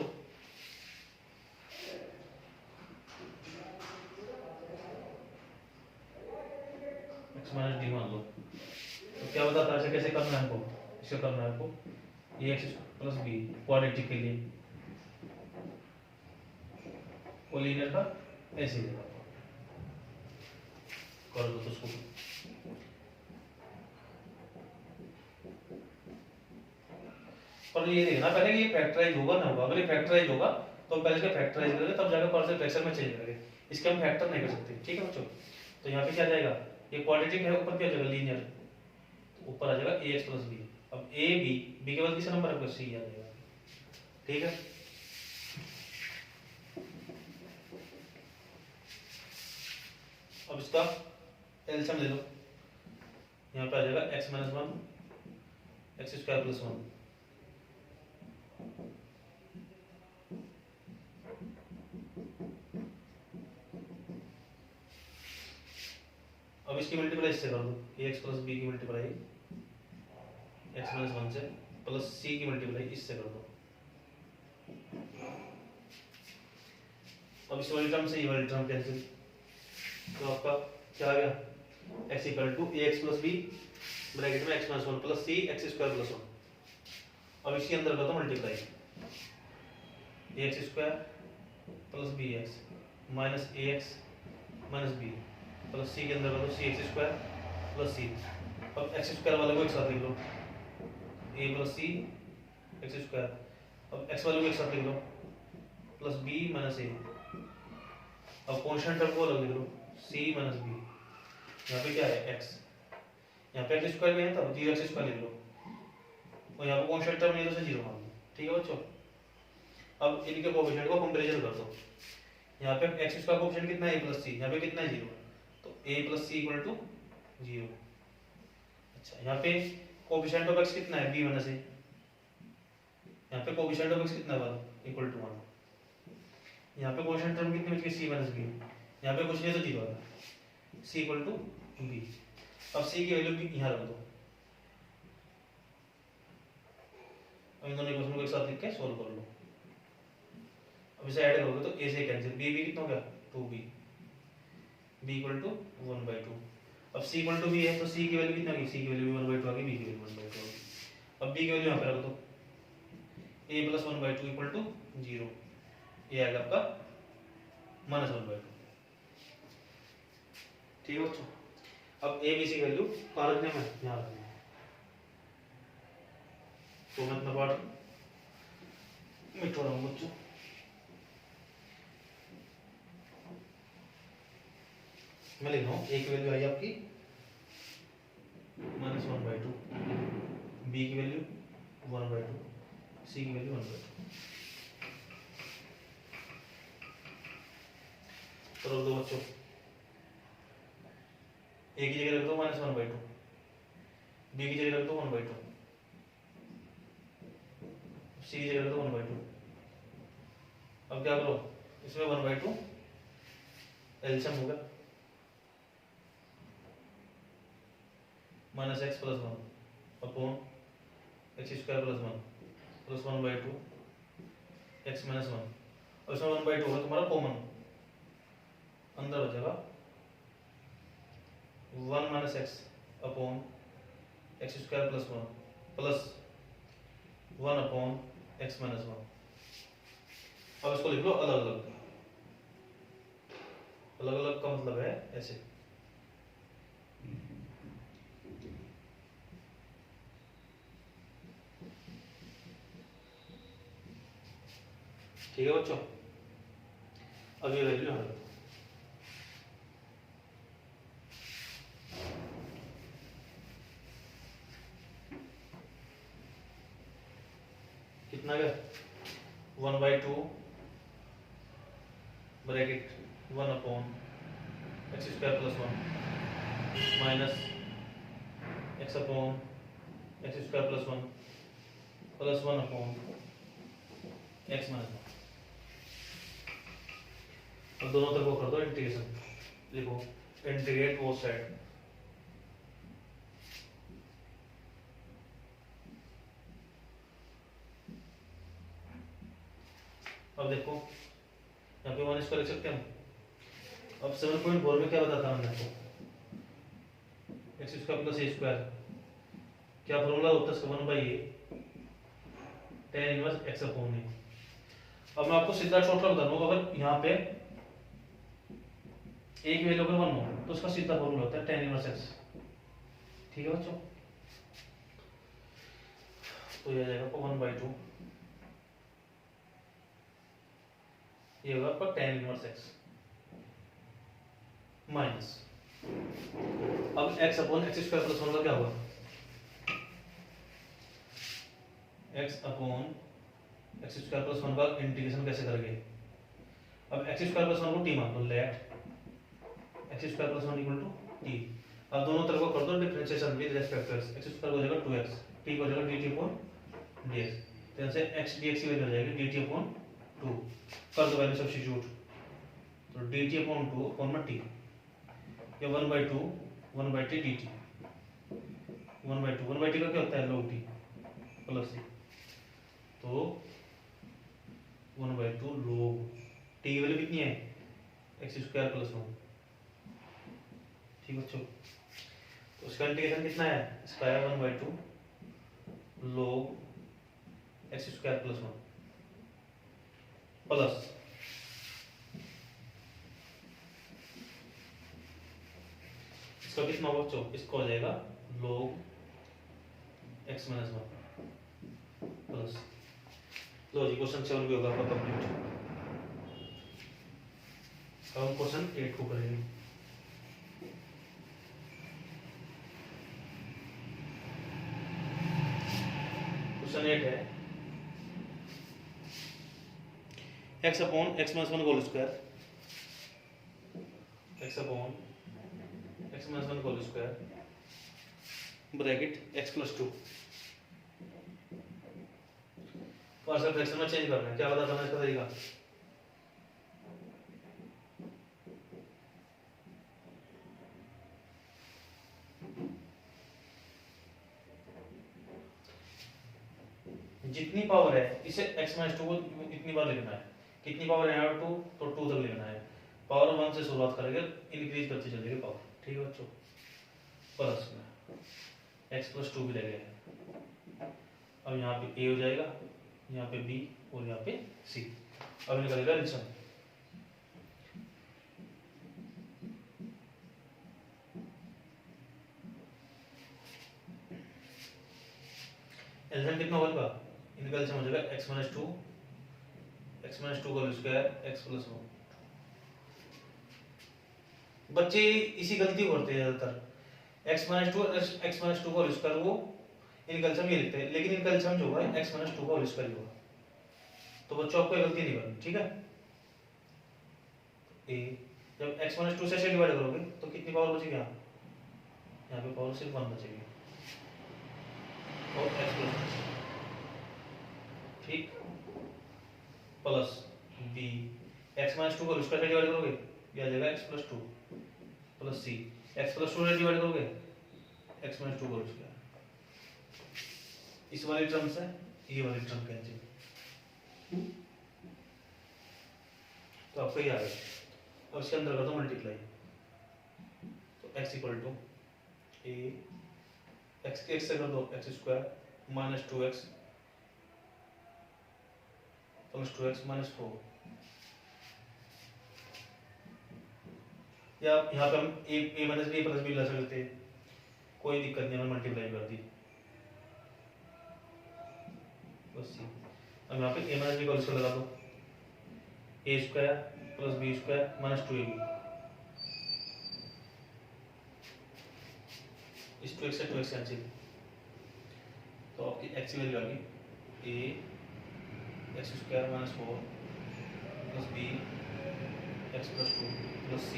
x माइनस डी मान लो। तो क्या बताता है ऐसे कैसे करना है हमको, इसे करना है हमको ax प्लस b क्वाड्रेटिक के लिए, कोलिनियर का ऐसे देगा, कर दो तो उसको, पर ये देखना पहले कि ये फैक्टराइज होगा ना होगा, अगर ये फैक्टराइज होगा तो हम पहले इसका फैक्टराइज करेंगे तब जाकर पार्शियल फ्रैक्शन में चेंज करेंगे, इसके हम फैक्टर नहीं कर सकते, ठीक है बच्चों। तो यहाँ पे क्या जाएगा, ये क्वाड्रेटिक है, ऊपर क्या जाएगा लीनियर, तो ऊपर आ जाएगा ax प्लस b, अब a b के बाद किस नंबर है c आ जाएगा, ठीक है। अब इसका एलसीएम ले लो, यहाँ पे आ जाएगा x minus one x square plus one. अब इसकी मल्टीप्लाई इससे कर दो, ax प्लस बी की मल्टीप्लाई x माइनस वन से प्लस c की मल्टीप्लाई इससे कर दो। अब इस वाली टर्म से ये वाली टर्म कैंसिल, तो आपका क्या आ गया, x equal to ax plus b bracket में x minus one plus c x square plus one. अब इसके अंदर कर दो multiply, ax square plus b x minus ax minus B plus c के अंदर कर दो c x square plus c. अब एक्स स्क्वायर वाले को एक साथ लिख लो, a plus c x square. अब x वाले को एक साथ लिख लो प्लस b माइनस a। अब कॉन्स्टेंट टर्म को अलग लिख लो c माइनस b। यहाँ पे क्या है x, यहाँ पे एक्स स्क्वायर भी है तब जीरो एक्स स्क्वायर लिख लो, और यहाँ पे कॉन्स्टेंट टर्म नहीं तो से जीरो मान लो। ठीक है बच्चों, अब इनके कोएफिशिएंट को कंपैरिजन कर दो। यहाँ पे एक्स स्क्वायर कोएफिशिएंट कितना है a प्लस सी, यहाँ पे कितना है जीरो, तो a plus c equal to zero. अच्छा यहाँ पे कोएफिशिएंट ऑफ x कितना है b माइनस a, यहाँ पे कोएफिशिएंट ऑफ x कितना है 1 इक्वल टू 1। यहाँ पे कॉन्स्टेंट टर्म कितनी बची c माइनस b, यहाँ पे कुछ नहीं तो जीरो आ गया, c इक्वल टू b। अब c की वैल्यू भी यहाँ रख दो, अब इन दोनों इक्वेशन को एक साथ लिख के सॉल्व कर लो। अब इसे ऐड करोगे तो a से कैंसिल, b कितना हो गया 2b, b इक्वल टू 1/2। अब c इक्वल टू b है तो c की वैल्यू कितना आ गई, c की वैल्यू भी 1/2 आ गई, b की वैल्यू 1/2 आ गई। अब b की वैल्यू यहाँ पे रख दो, a प्लस 1/2 इक्वल टू 0, ये आएगा आपका माइनस 1/2। ठीक है बच्चों, अब a b c की वैल्यू कहाँ रखने में, यहाँ रखने में। तो मैं इतना पार्ट मिटा रहा हूँ बच्चों। मैं लिख रहा हूँ a की वैल्यू आई आपकी माइनस 1/2, b की वैल्यू 1/2, c की वैल्यू 1/2। तो रख दो बच्चों, a की जगह रख दो माइनस 1/2, b की जगह रख दो 1/2, c की जगह रख दो 1/2। अब क्या करो, इसमें 1/2 एलसीएम होगा, minus x plus one upon x square plus one plus 1/2 x minus one. और इसमें 1/2 होगा तुम्हारा कॉमन, अंदर बचेगा 1 minus x upon x square plus one plus 1 upon x minus one. अब इसको लिख लो अलग अलग, अलग अलग का मतलब है ऐसे। ठीक है बच्चों, अब ये वैल्यू हटा दो, कितना गया 1/2 bracket 1 upon x square plus one minus x upon x square plus one plus 1 upon x minus one. अब दोनों तरफ को कर दो इंटीग्रेशन, लिखो इंटीग्रेट बोथ साइड। अब देखो यहाँ पे 1 स्क्वायर लिख सकते हैं हम। अब 7.4 में क्या बताता हमने आपको, x square plus a square, क्या फॉर्मूला होता है इसका, 1/a tan inverse x upon a. अब मैं आपको सीधा शॉर्टकट बता दूंगा, अगर यहाँ पे a की वैल्यू अगर 1 हो तो उसका सीधा फॉर्मूला होता है tan इनवर्स एक्स। ठीक है बच्चों, तो ये आ जाएगा आपको 1/2, ये होगा आपका tan इनवर्स एक्स माइनस, अब x upon x square plus one का क्या होगा, x upon x square plus one का इंटीग्रेशन कैसे करेंगे। अब एक्स स्क्वायर प्लस वन को t मान लो, let x x square plus 1 equal to t. अब दोनों तरफ को कर दो differentiation with respect to x. X square हो जाएगा 2x, टी हो जाएगा dt अपॉन dx। तो यहाँ से x dx की वैल्यू हो जाएगी dt अपॉन 2। कर दो वैल्यू सब्स्टिट्यूट, तो dt अपॉन 2 अपॉन में t, ये 1/2 1/t dt, 1/2 1/t का क्या होता है log t प्लस c, तो 1/2 log t की वैल्यू कितनी है एक्स स्क्वायर प्लस 1। ठीक बच्चों, तो इसका इंटीग्रेशन कितना है, इसका है 1/2 log x square plus 1 plus इसका कितना होगा बच्चों, इसका हो जाएगा log x माइनस 1 प्लस। लो जी क्वेश्चन 7 भी होगा आपका कंप्लीट। अब हम क्वेश्चन 8 को करेंगे। क्वेश्चन 8 है x upon x minus 1 whole square, x upon x minus 1 whole square bracket x plus 2 partial fraction में चेंज करना है। क्या बताता है इसका तरीका, जितनी पावर है इसे x माइनस 2 को इतनी बार लिखना है। कितनी पावर है यहाँ 2, तो 2 तक लिखना है। पावर 1 से शुरुआत करेंगे, इंक्रीज करते चलेंगे पावर। ठीक है बच्चों, प्लस में x प्लस 2 भी लगे हैं। अब यहाँ पे a हो जाएगा, यहाँ पे b और यहाँ पे c। अब निकलेगा एडिशन, एडिशन कितना होगा, इनका एडिशन हो जाएगा x माइनस 2 का होल स्क्वायर x प्लस 1। बच्चे इसी गलती करते हैं ज्यादातर, x माइनस 2 का होल स्क्वायर वो इनका एडिशन ये लिखते हैं, लेकिन इनका एडिशन जो होगा x माइनस 2 का होल स्क्वायर होगा। तो बच्चों आपको गलती नहीं करनी, ठीक है। a जब x माइनस 2 से डिवाइड करोगे तो कितनी पावर बचेगी, यहाँ पे पावर सिर्फ 1 बचेगी और x प्लस, ठीक, प्लस b x माइनस 2 को स्क्वायर से डिवाइड करोगे ये आ जाएगा x plus 2 plus c, x plus 2 से डिवाइड करोगे x माइनस 2 को स्क्वायर। इस वाली टर्म से ये वाली टर्म कैंसिल, तो आपको ये आ गया। अब इसके अंदर कर दो मल्टीप्लाई, तो x equal to a x के x से कर दो x square minus 2x plus 2x minus 4, या यहाँ पे हम a minus b plus b ला सकते हैं, कोई दिक्कत नहीं, हमने मल्टीप्लाई कर दी बस। अब यहाँ पे a माइनस b का स्क्वायर लगा दो, a square plus b square minus 2ab, इस 2x से 2x कैंसिल, तो आपकी x की वैल्यू आ गई a x square minus 4 plus b x plus 2 plus c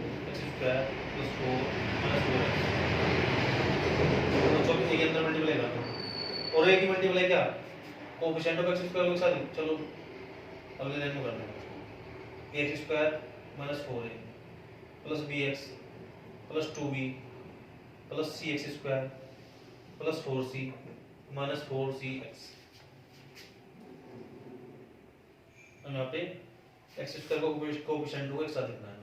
x square plus 4 minus 4x। तो चलो एक अंदर मल्टीप्लाई कर दो, और एक ही मल्टीप्लाई क्या कोएफिशिएंट ऑफ x स्क्वायर के साथ, चलो अगले लाइन में करना है। x square minus 4a plus bx plus 2b plus cx square plus 4c minus 4cx। अब यहाँ पे x स्क्वायर को कोएफिशिएंट को एक साथ लिखना है,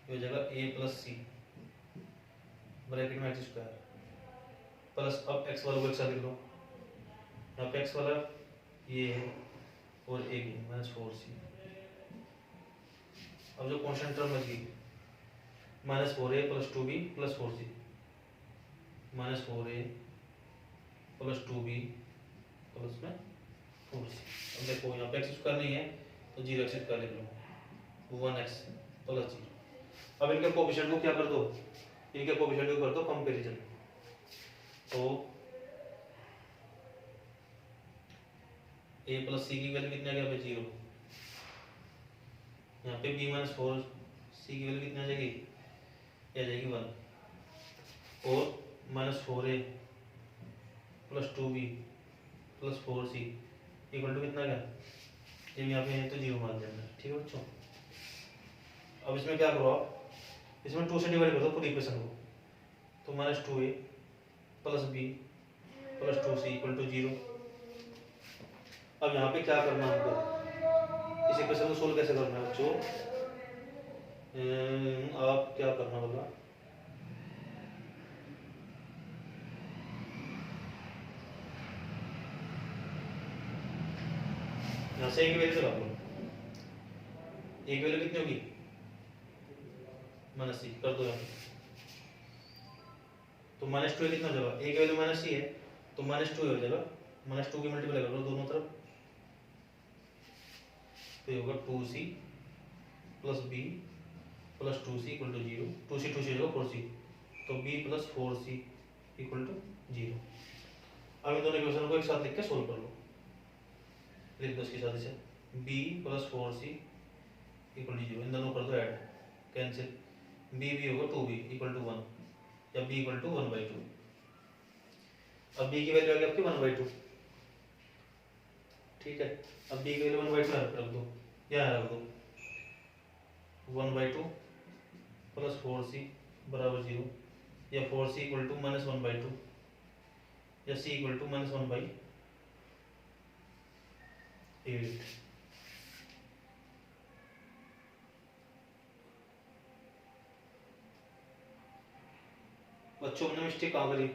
ये हो जाएगा a प्लस c ब्रैकेट में x स्क्वायर प्लस, अब x वाला को एक साथ लिख लो, यहाँ पे x वाला ये है और a भी माइनस 4c। अब जो कांस्टेंट टर्म बची minus 4a plus 2b plus 4c minus 4a plus 2b plus में 4c। अब देखो यहाँ पे x स्क्वायर नहीं है तो 0x स्क्वायर लिख लो, 1x प्लस 0। अब इनके कोएफिशिएंट को क्या कर दो, इनके कोएफिशिएंट को कर दो कंपैरिजन, तो a प्लस c की वैल्यू कितनी आ गई, 0। यहाँ पे b माइनस 4 सी की वैल्यू कितनी आ जाएगी, ये आ जाएगी 1, और -4a plus 2b plus 4c equal to कितना, क्या जब यहाँ पे है तो 0 मान देना है। ठीक है बच्चों, अब इसमें क्या करो आप, इसमें 2 से डिवाइड कर दो पूरी इक्वेशन को, तो -2a plus b plus 2c equal to 0। अब यहाँ पे क्या करना है हमको, इस इक्वेशन को सोल्व कैसे करना है बच्चों, आप क्या करना होगा, यहाँ से एक वैल्यू लगा लो, एक वैल्यू कितनी होगी, -c कर दो यहाँ पे, तो -2 कितना हो जाएगा, एक वैल्यू -c है तो -2 हो जाएगा, -2 की मल्टीप्लाई कर दो दोनों तरफ, तो होगा 2c plus b plus 2c equal to 0, 2c हो जाएगा 4c, तो b plus 4c equal to 0। अब इन दोनों इक्वेशन को एक साथ लिख के सोल्व कर लो, लिख दो इसके साथ इसे, b plus 4c equal to 0, इन दोनों कर दो ऐड, कैंसिल, b होगा 2b इक्वल टू 1, या b इक्वल टू 1/2। अब b की वैल्यू आ गई आपकी 1/2, ठीक है, अब b की वैल्यू 1/2 रख दो, यहाँ रख दो, 1/2 प्लस 4c बराबर 0, या 4c इक्वल टू -1/2, या c इक्वल टू -1/8। बच्चों हमने मिस्टेक कहाँ करी,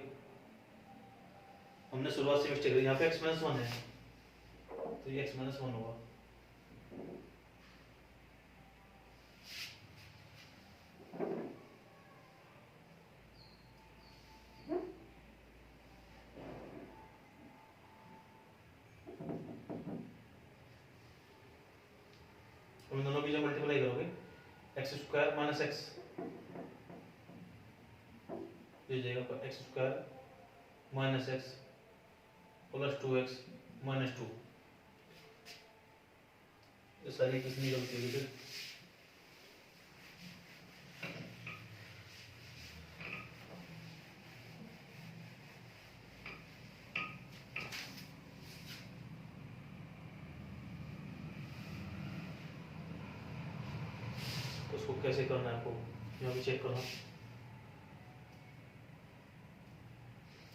हमने शुरुआत से मिस्टेक करी, यहाँ पे x-1 है तो ये x-1 होगा, हम दोनों की जब मल्टीप्लाई करोगे x² माइनस x ये जाएगा, x² minus x plus 2x minus 2, ये सारी कितनी गलती होगी फिर, तो उसको कैसे करना है आपको, यहाँ भी चेक करना,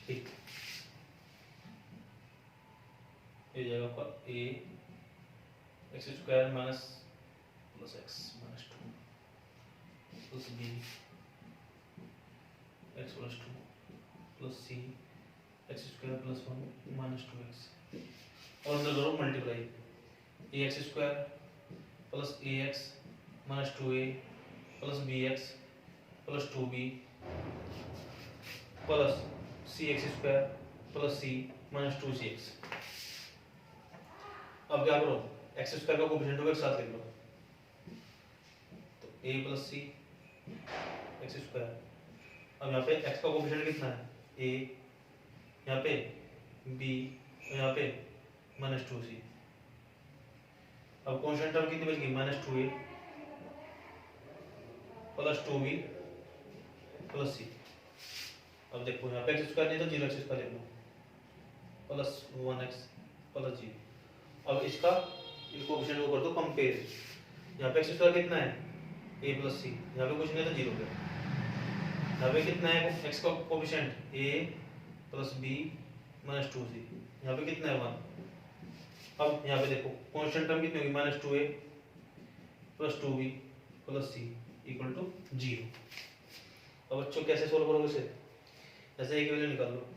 ठीक, ये जाएगा आपका a x² minus plus x minus 2 plus b x plus 2 plus c x² plus 1 minus 2x, और अंदर करो multiply, ax² plus ax minus 2a plus bx plus 2b plus cx² plus c minus 2cx। अब क्या करो, x² का कोएफिशिएंट को एक साथ लिख लो, तो a प्लस सी x², अब यहाँ पे x का कोएफिशिएंट कितना है, a, यहाँ पे b, और यहाँ पे -2c। अब कांस्टेंट टर्म कितनी बच गई, -2a plus 2b plus c। अब देखो यहाँ पे x² नहीं तो 0x² लिख लो, प्लस 1x प्लस 0। अब इसका कोएफिशिएंट को कर दो कंपेयर, यहाँ पे x² कितना है, a प्लस सी, यहाँ पे कुछ नहीं तो 0 पे, यहाँ पे कितना है x का coefficient, a plus b minus 2c, यहाँ पे कितना है 1। अब यहाँ पे देखो कांस्टेंट टर्म कितनी होगी, -2a plus 2b plus c equal to 0। अब बच्चों कैसे सोल्व करोगे इसे, ऐसे एक वैल्यू निकाल लो,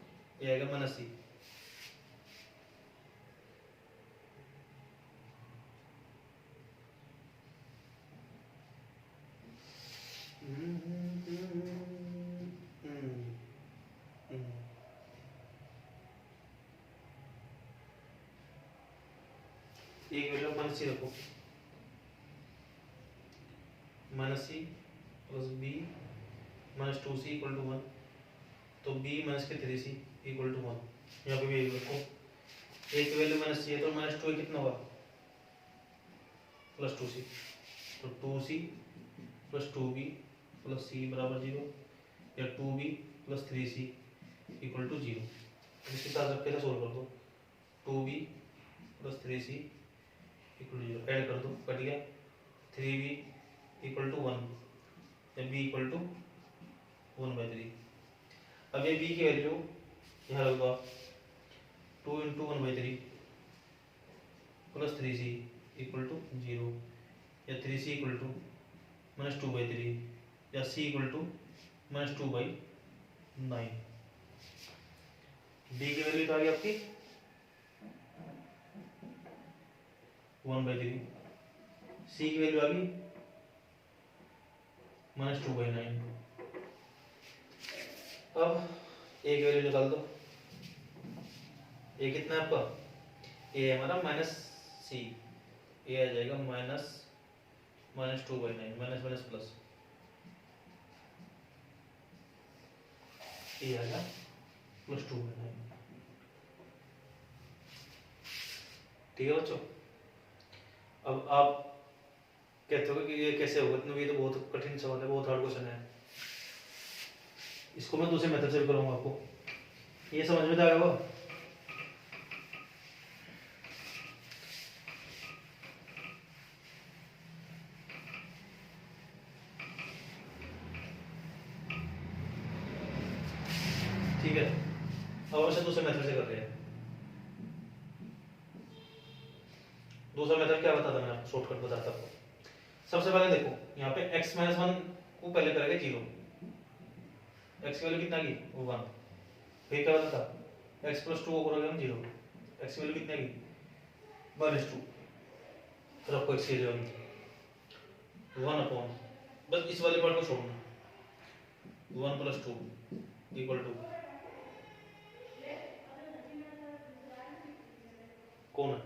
ये आएगा -c, एक वैल्यू -c रखो, -c plus b minus 2c equal to 1, तो b माइनस के 3c इक्वल टू 1। यहाँ पे भी एक रखो, एक वैल्यू -c है तो -2 कितना होगा, +2c, तो 2c plus 2b plus c बराबर 0 या 2b plus 3c equal to 0। इसके साथ कैसे सोल्व कर दो, 2b plus 3c equal to 0 add कर दो, कट गया। 3b इक्वल टू 1 या b इक्वल टू 1/3। अब ये b की वैल्यू यहाँ रख दो आप, 2 into 1/3 plus 3c equal to 0 या 3c इक्वल टू -2/3 या c इक्वल टू -2/9। b की वैल्यू तो आ गई आपकी 1/3, c की वैल्यू आ गई -2/9। अब a की वैल्यू निकाल दो। a कितना है आपका, a है हमारा -c, a आ जाएगा -2/9, माइनस माइनस प्लस, a आ गया +2/9। ठीक है बच्चों। अब आप कहते हो कि ये कैसे होगा, इतना ये तो बहुत कठिन सवाल है, बहुत हार्ड क्वेश्चन है। इसको मैं दूसरे मेथड से भी करूंगा, आपको ये समझ में आ गया वो। ठीक है, अब वैसे दूसरे मेथड से कर रहे हैं। दूसरा मेथड क्या बताता मैं आपको, शॉर्टकट बताता आपको। सबसे पहले देखो यहाँ पे x - 1 को पहले करेंगे 0, x की वैल्यू कितना की 1, फिर क्या बताता x + 2 को करोगे हम 0, x की वैल्यू कितना की -2, फिर आपको x की वैल्यू 1 अपॉन, बस इस वाले पार्ट को छोड़ना, 1 + 2 इक्वल टू कौन है,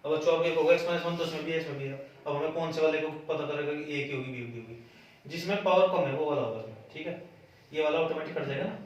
अब बच्चों आप देखोगे x - 1 तो इसमें भी है, इसमें भी है। अब हमें कौन से वाले को पता करेगा कि a की होगी b की होगी, जिसमें पावर कम है वो वाला होगा इसमें। ठीक है, ये वाला ऑटोमेटिक कट जाएगा ना।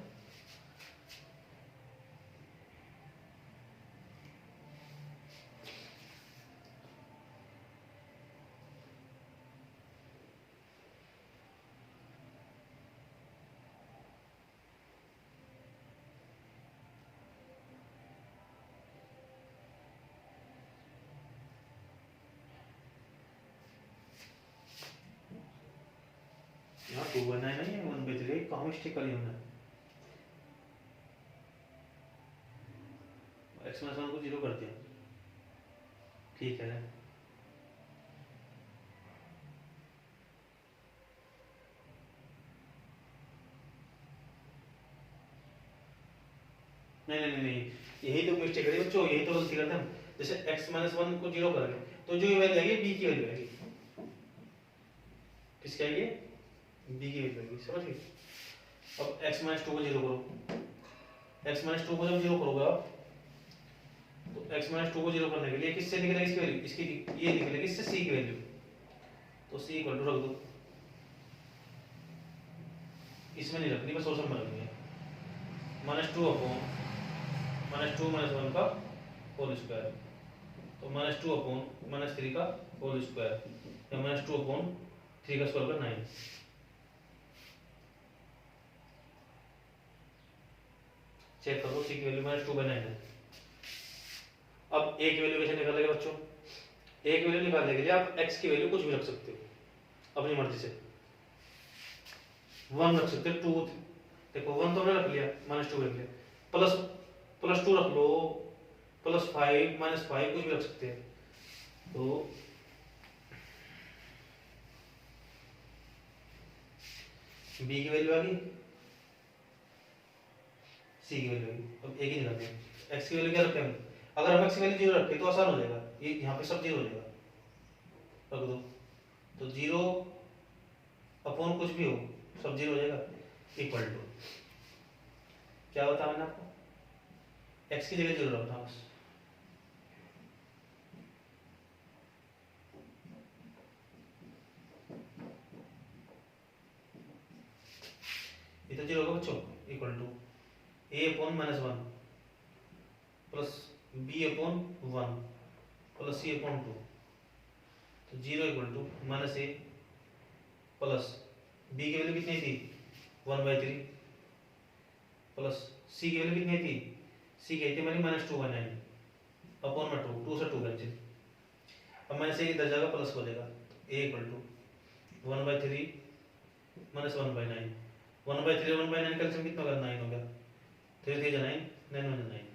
यहाँ 2/9 नहीं है, 1/3 कहाँ मिस्टेक करी हमने, x - 1 को 0 कर दिया। ठीक है, नहीं नहीं नहीं, यही तो मिस्टेक करी बच्चों, यही तो गलती करते हैं हम। जैसे x - 1 को 0 करेंगे तो जो ये वैल्यू आएगी b की वैल्यू आएगी, किसकी आएगी, b की वैल्यू आएगी, समझ गए। अब x - 2 को 0 करो, x - 2 को जब 0 करोगे आप, तो x - 2 को 0 करने के लिए किससे निकलेगी इसकी वैल्यू, इसकी ये निकलेगी इससे c की वैल्यू, तो c इक्वल टू रख दो, इसमें नहीं रखनी, बस ऑप्शन में रखनी है, -2 अपॉन -2 - 1 का होल स्क्वायर, तो -2 अपॉन -3 का होल स्क्वायर, या -2 अपॉन 3 का स्क्वायर का 9। चेक करो, c की वैल्यू -2/9 है। अब a की वैल्यू कैसे निकालेंगे बच्चों, a की वैल्यू निकालने के लिए आप x की वैल्यू कुछ भी रख सकते हो अपनी मर्जी से, 1 रख सकते हो, 2 देखो 1 तो हमने रख लिया, -2 रख लिया, +2 रख लो, +5 -5 कुछ भी रख सकते हैं। तो b की वैल्यू आ गई, c की वैल्यू आ गई। अब a की निकालते हैं, x की वैल्यू क्या रखें हम, अगर हम x की वैल्यू 0 रखें तो आसान हो जाएगा, ये यहाँ पे सब 0 हो जाएगा, रख दो, तो 0 अपॉन कुछ भी हो सब 0 हो जाएगा, इक्वल टू क्या बताया मैंने आपको, x की जगह 0 रखना बस। ये तो 0 होगा बच्चों, equal to a upon -1 plus b upon 1 plus c upon 2, तो 0 equal to minus A plus b की वैल्यू कितनी थी 1/3 प्लस सी की वैल्यू कितनी थी, सी की थी हमारी -2/9 अपॉन में 2 से 2 कैंसिल, अब माइनस ए इधर जाएगा प्लस हो जाएगा, ए इक्वल टू 1/3 माइनस 1/9, 1/3 और 1/9 कैल्सियम कितना होगा 9 हो गया, 3 3 9 9 1 9।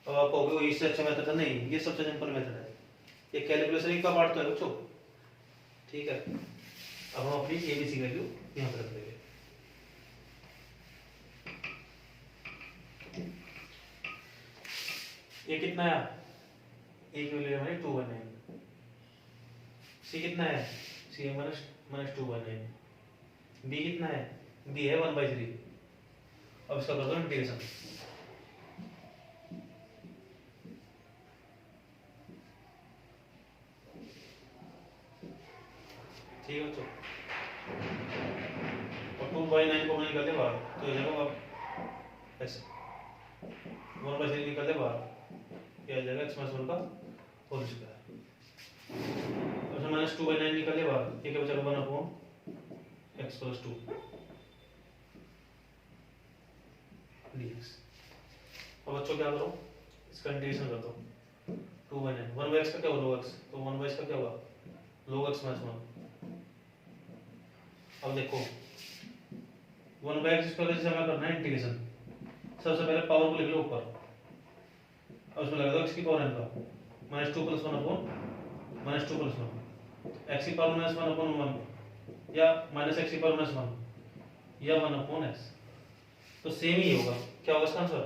अब आप कहोगे इससे अच्छा मेथड है, नहीं ये सबसे सिंपल मेथड है, ये कैलकुलेशन का पार्ट तो है बच्चों, ठीक है। अब हम अपनी एबीसी वैल्यू यहाँ पर रख देंगे, ये कितना है, ए की वैल्यू हमारी 2/9, सी कितना है, सी है -2/9, बी कितना है, बी है 1/3। अब इसका कर दो इंटीग्रेशन, ठीक है बच्चों, और 2/9 को निकाल दे बाहर तो ये जाएगा ऐसे, 1/3 निकाल दे बाहर, क्या आ जाएगा x-1 का होल स्क्वायर, और -2/9 निकाल दे बाहर, ये क्या बचेगा 1/x + 2 dx। अब बच्चों क्या करो, इसका इंटीग्रेशन कर दो, 2/9 1/x का क्या होगा log x, तो 1/x का क्या होगा log x - 1। अब देखो 1/x स्क्वायर जैसे हमें करना है इंटीग्रेशन, सबसे पहले पावर को लिख लो ऊपर, अब उसमें लगा दो x की पावर n का -2 + 1 अपॉन -2 + 1, x की पावर -1 अपॉन 1 या -x की पावर -1 या 1 अपॉन x, तो सेम ही होगा, क्या होगा इसका आंसर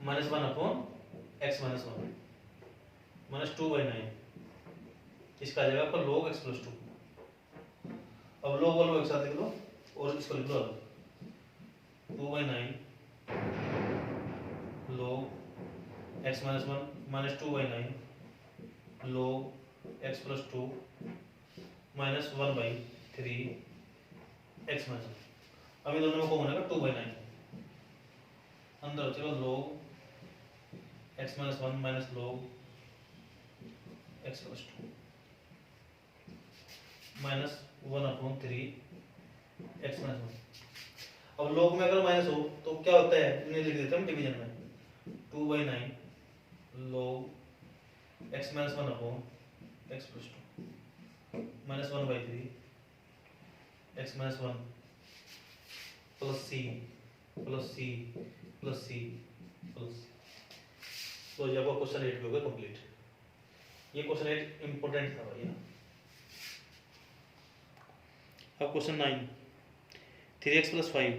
-1 अपॉन x - 1 -2/9, इसका आ जाएगा आपका log x + 2। अब log और log एक साथ लिख लो और इसको लिख लो अलग, 2/9 log x - 1 -2/9 log x + 2 -1/3 x - 1। अब इन दोनों में कौन होगा 2/9, अंदर चलो log x - 1 log x + 2 -1/3 x - 1। अब log में अगर माइनस हो तो क्या होता है, इन्हें लिख देते हैं हम डिवीजन में, 2/9 log x - 1 x + 2 -1/3 x - 1 plus c plus c plus c plus c। तो ये आपका क्वेश्चन 8 भी होगा कंप्लीट। ये क्वेश्चन 8 इंपॉर्टेंट था भैया। अब क्वेश्चन 9, 3x + 5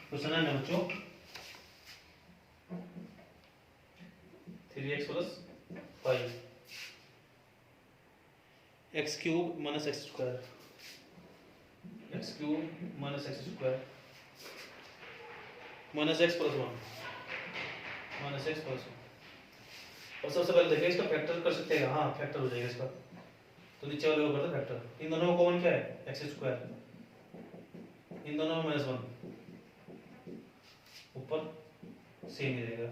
क्वेश्चन है बच्चों, 3x + 5 x³ - x² x³ - x² -x + 1 -x + 1। और सबसे पहले देखिए इसका फैक्टर कर सकते हैं, हाँ फैक्टर हो जाएगा इसका, तो नीचे वाले को कर दो फैक्टर। इन दोनों में कॉमन क्या है x², इन दोनों में -1, ऊपर सेम ही रहेगा,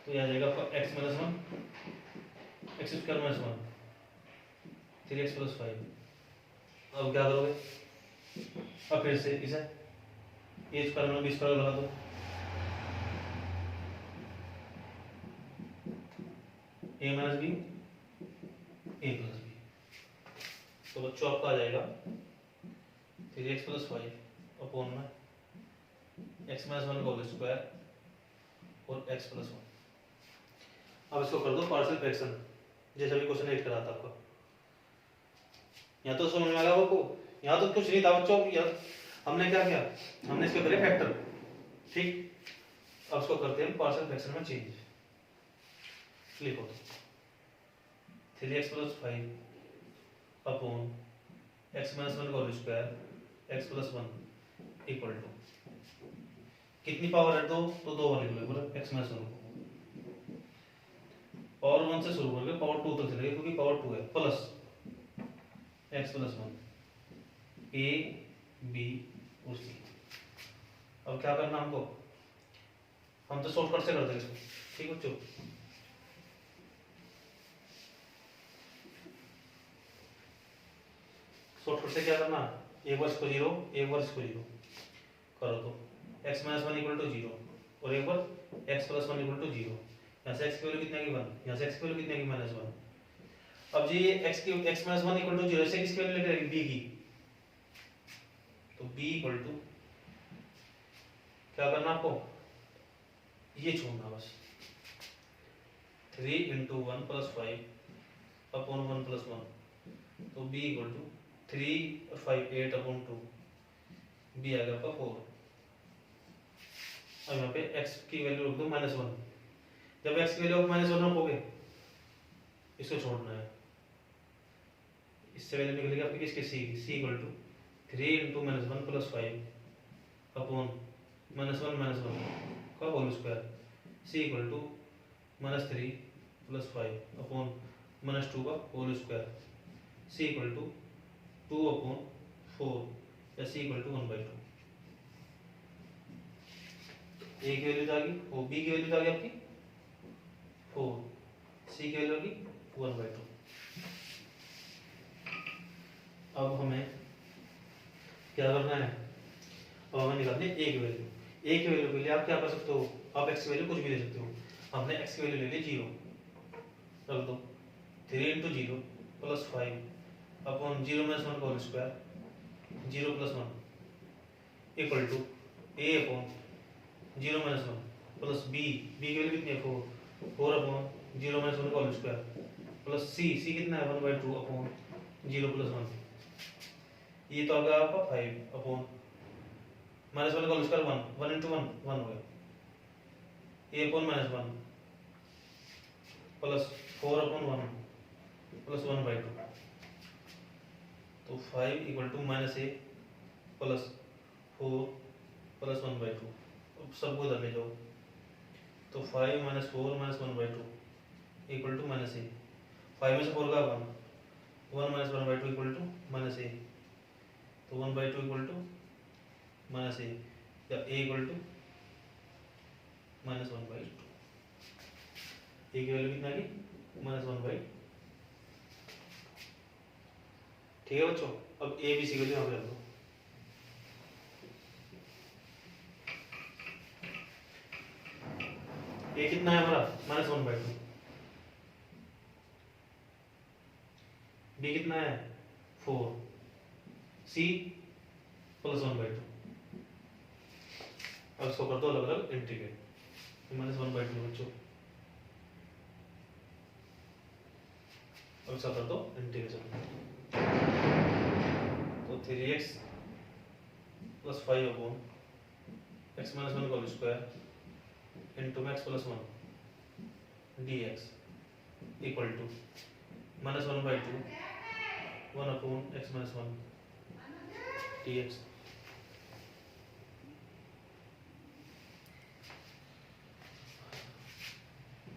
तो यह आ जाएगा आपका x - 1 x² - 1 3x + 5। अब क्या करोगे, अब फिर से इसे a² - b² लगा दो, a - b a + b। तो बच्चों आपका आ जाएगा 3x + 5 अपॉन में x - 1 का होल स्क्वायर और x + 1। अब इसको कर दो पार्शियल फ्रैक्शन, जैसे अभी क्वेश्चन 8 करा था आपका। यहाँ तो समझ में आ गया आपको, यहाँ तो कुछ नहीं था बच्चों, हमने क्या किया, हमने इसके करे फैक्टर, ठीक। अब इसको करते हैं पार्शियल फ्रैक्शन में चेंज, लिखो 3x + 5 upon x minus one का whole square x plus one equal to कितनी पावर है? दो, तो दो वाले लिख लो एक्स माइनस वन को पावर वन से शुरू करके पावर टू तक चलेगा क्योंकि पावर टू है plus x plus one a b और सी। अब क्या करना हमको? हम तो शॉर्टकट से करते हैं इसको, ठीक बच्चों। शॉर्टकट से क्या करना? एक बार इसको जीरो, एक बार इसको जीरो करो तो x minus one equal to zero और एक बार x plus one equal to zero. यहाँ से एक्स की वैल्यू कितने की वन, यहाँ से एक्स की वैल्यू कितने की माइनस वन। अब जी एक्स की x minus one equal to zero से किसकी वैल्यू लेके बी की, तो बी इक्वल टू क्या करना आपको? ये छोड़ना बस 3 into one plus five upon one plus one, तो बी इक्वल टू 3 और 5 8 अपॉन टू, बी आ गया आपका 4। अब यहाँ पे x की वैल्यू रख दो माइनस वन। जब x की वैल्यू माइनस वन रखोगे इसको छोड़ना है, इससे वैल्यू निकलेगी आपकी किसकी? सी की। C equal to 3 into minus one plus five upon minus one का whole square, C equal to minus three plus five upon minus two का whole square, C equal to two upon four या C equal to one by two. ए की वैल्यू आ गई और बी की वैल्यू आ गई आपकी फोर, सी की वैल्यू आ गई वन बाई टू। अब हमें क्या करना है? अब हमें निकालनी है ए की वैल्यू। ए की वैल्यू के लिए आप क्या कर सकते हो? आप एक्स की वैल्यू कुछ भी ले सकते हो। हमने एक्स की वैल्यू ले ली जीरो, रख दो 3 into zero plus five upon zero minus one का whole square zero plus one equal to A upon zero minus one plus B, B की वैल्यू कितनी है? Four, four upon zero minus one का whole square plus C, C कितना है? One by two upon zero plus one. ये तो आ गया आपका फाइव अपॉन माइनस वन का whole square one, one into one one हो गया, a upon minus one plus four upon one plus one by two, तो five equal to minus A plus four plus one by two. अब सबको इधर ले जाओ, तो five minus four minus one by two equal to minus a. Five में से फोर का one, one minus one by two equal to minus a, तो one by two equal to minus a या a equal to minus one by two. ए की वैल्यू कितना आ गई? Minus one by. ठीक है बच्चों, अब ए बी सी की वैल्यू यहाँ पे रख दो। ए कितना है हमारा? Minus one by two. B कितना है? Four, c plus one by two. अब इसको कर दो अलग अलग integrate, minus one by two बच्चों। अब इसका कर दो इंटीग्रेशन, तो 3x plus five upon x minus one का whole square into x plus one d x equal to minus one by two one upon x minus one d x.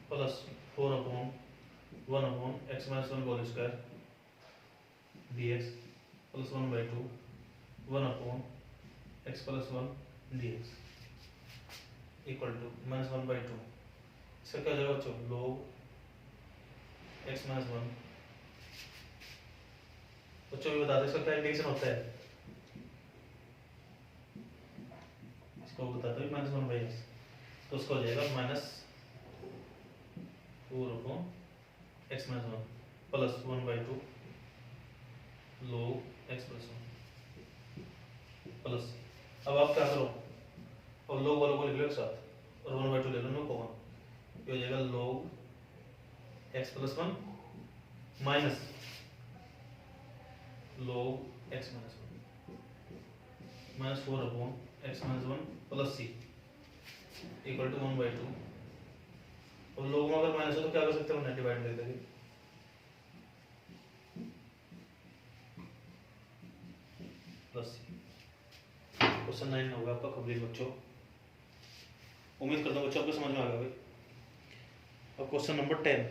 Plus four upon one upon x minus one whole square d x plus one by two one upon x plus one d x equal to minus one by two. इसका क्या हो जाएगा बच्चों? लोग एक्स माइनस वन। बच्चों भी बता दो इसका क्या इंटीग्रेशन होता है? इसको बता दो माइनस वन बाई एक्स, तो उसका हो जाएगा minus four upon x minus one plus one by to लोग एक्स प्लस वन प्लस। अब आप क्या करो? और लोग वालों को लिख लो एक साथ और वन बाई टू ले लो ना कॉमन, ये हो जाएगा log x plus one minus log x minus one minus four upon x minus one plus c equal to one by two. और लोग में अगर माइनस हो तो क्या कर सकते हैं? डिवाइड कर देंगे, प्लस सी। क्वेश्चन 9 होगा आपका कंप्लीट बच्चों। उम्मीद करता हूँ बच्चों आपको समझ में आ गया भाई। अब क्वेश्चन नंबर 10।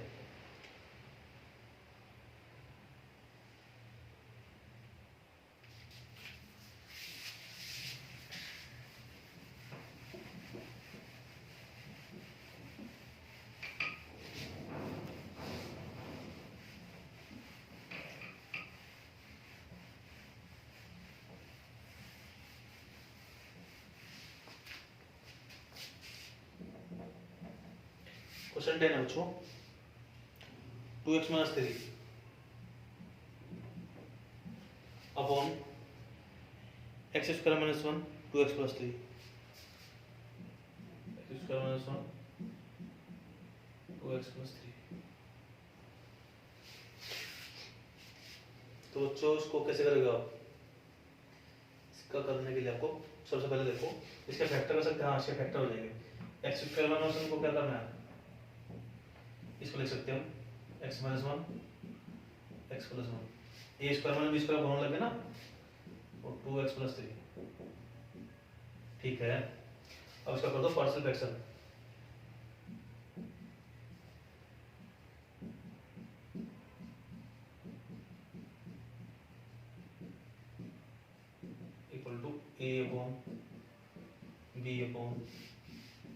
क्वेश्चन 10 है बच्चों। 2x - 3 upon x² - 1 2x + 3 x² - 1 2x + 3। तो बच्चों इसको कैसे करेगा आप? इसका करने के लिए आपको सबसे पहले देखो इसके फैक्टर कर सकते हैं। हाँ, इसके फैक्टर हो जाएंगे। x² - 1 को क्या करना है, इसको लिख सकते हैं हम x - 1 x + 1 a² - b² दोनों लगे ना, और 2x + 3। ठीक है, अब इसका कर दो partial fraction. Equal to a/b/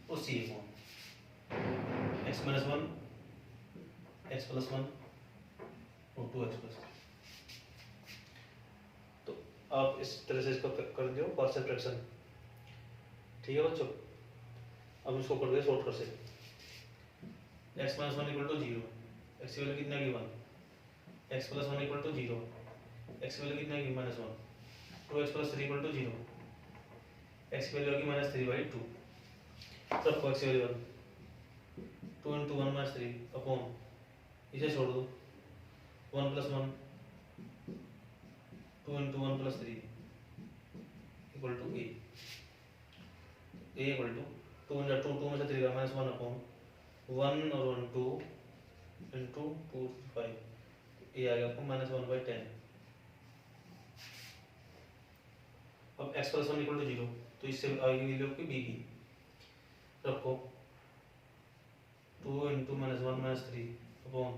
और c/, x - 1 x + 1 और 2x + 3। तो आप इस तरह से इसको कर दो पार्शियल फ्रैक्शन। ठीक है बच्चों, अब इसको कर दो शॉर्ट कट से। x - 1 = 0, x की वैल्यू कितनी आएगी 1, x + 1 = 0, x की वैल्यू कितनी आएगी -1, 2x + 3 = 0, x की वैल्यू आएगी -3/2। सब को x की वैल्यू 2 × 1 - 3 अपॉन, इसे छोड़ दो 1 + 1 2 × 1 + 3 equal to a equal to 2 × 2 2 में से 3 का -1 अपॉन 1 और 1 2 × 2 5। ये आ गया आपको -1/10। अब x + 1 = 0, तो इससे आगे वैल्यू आपकी b की रखो 2 × -1 - 3 अपॉन,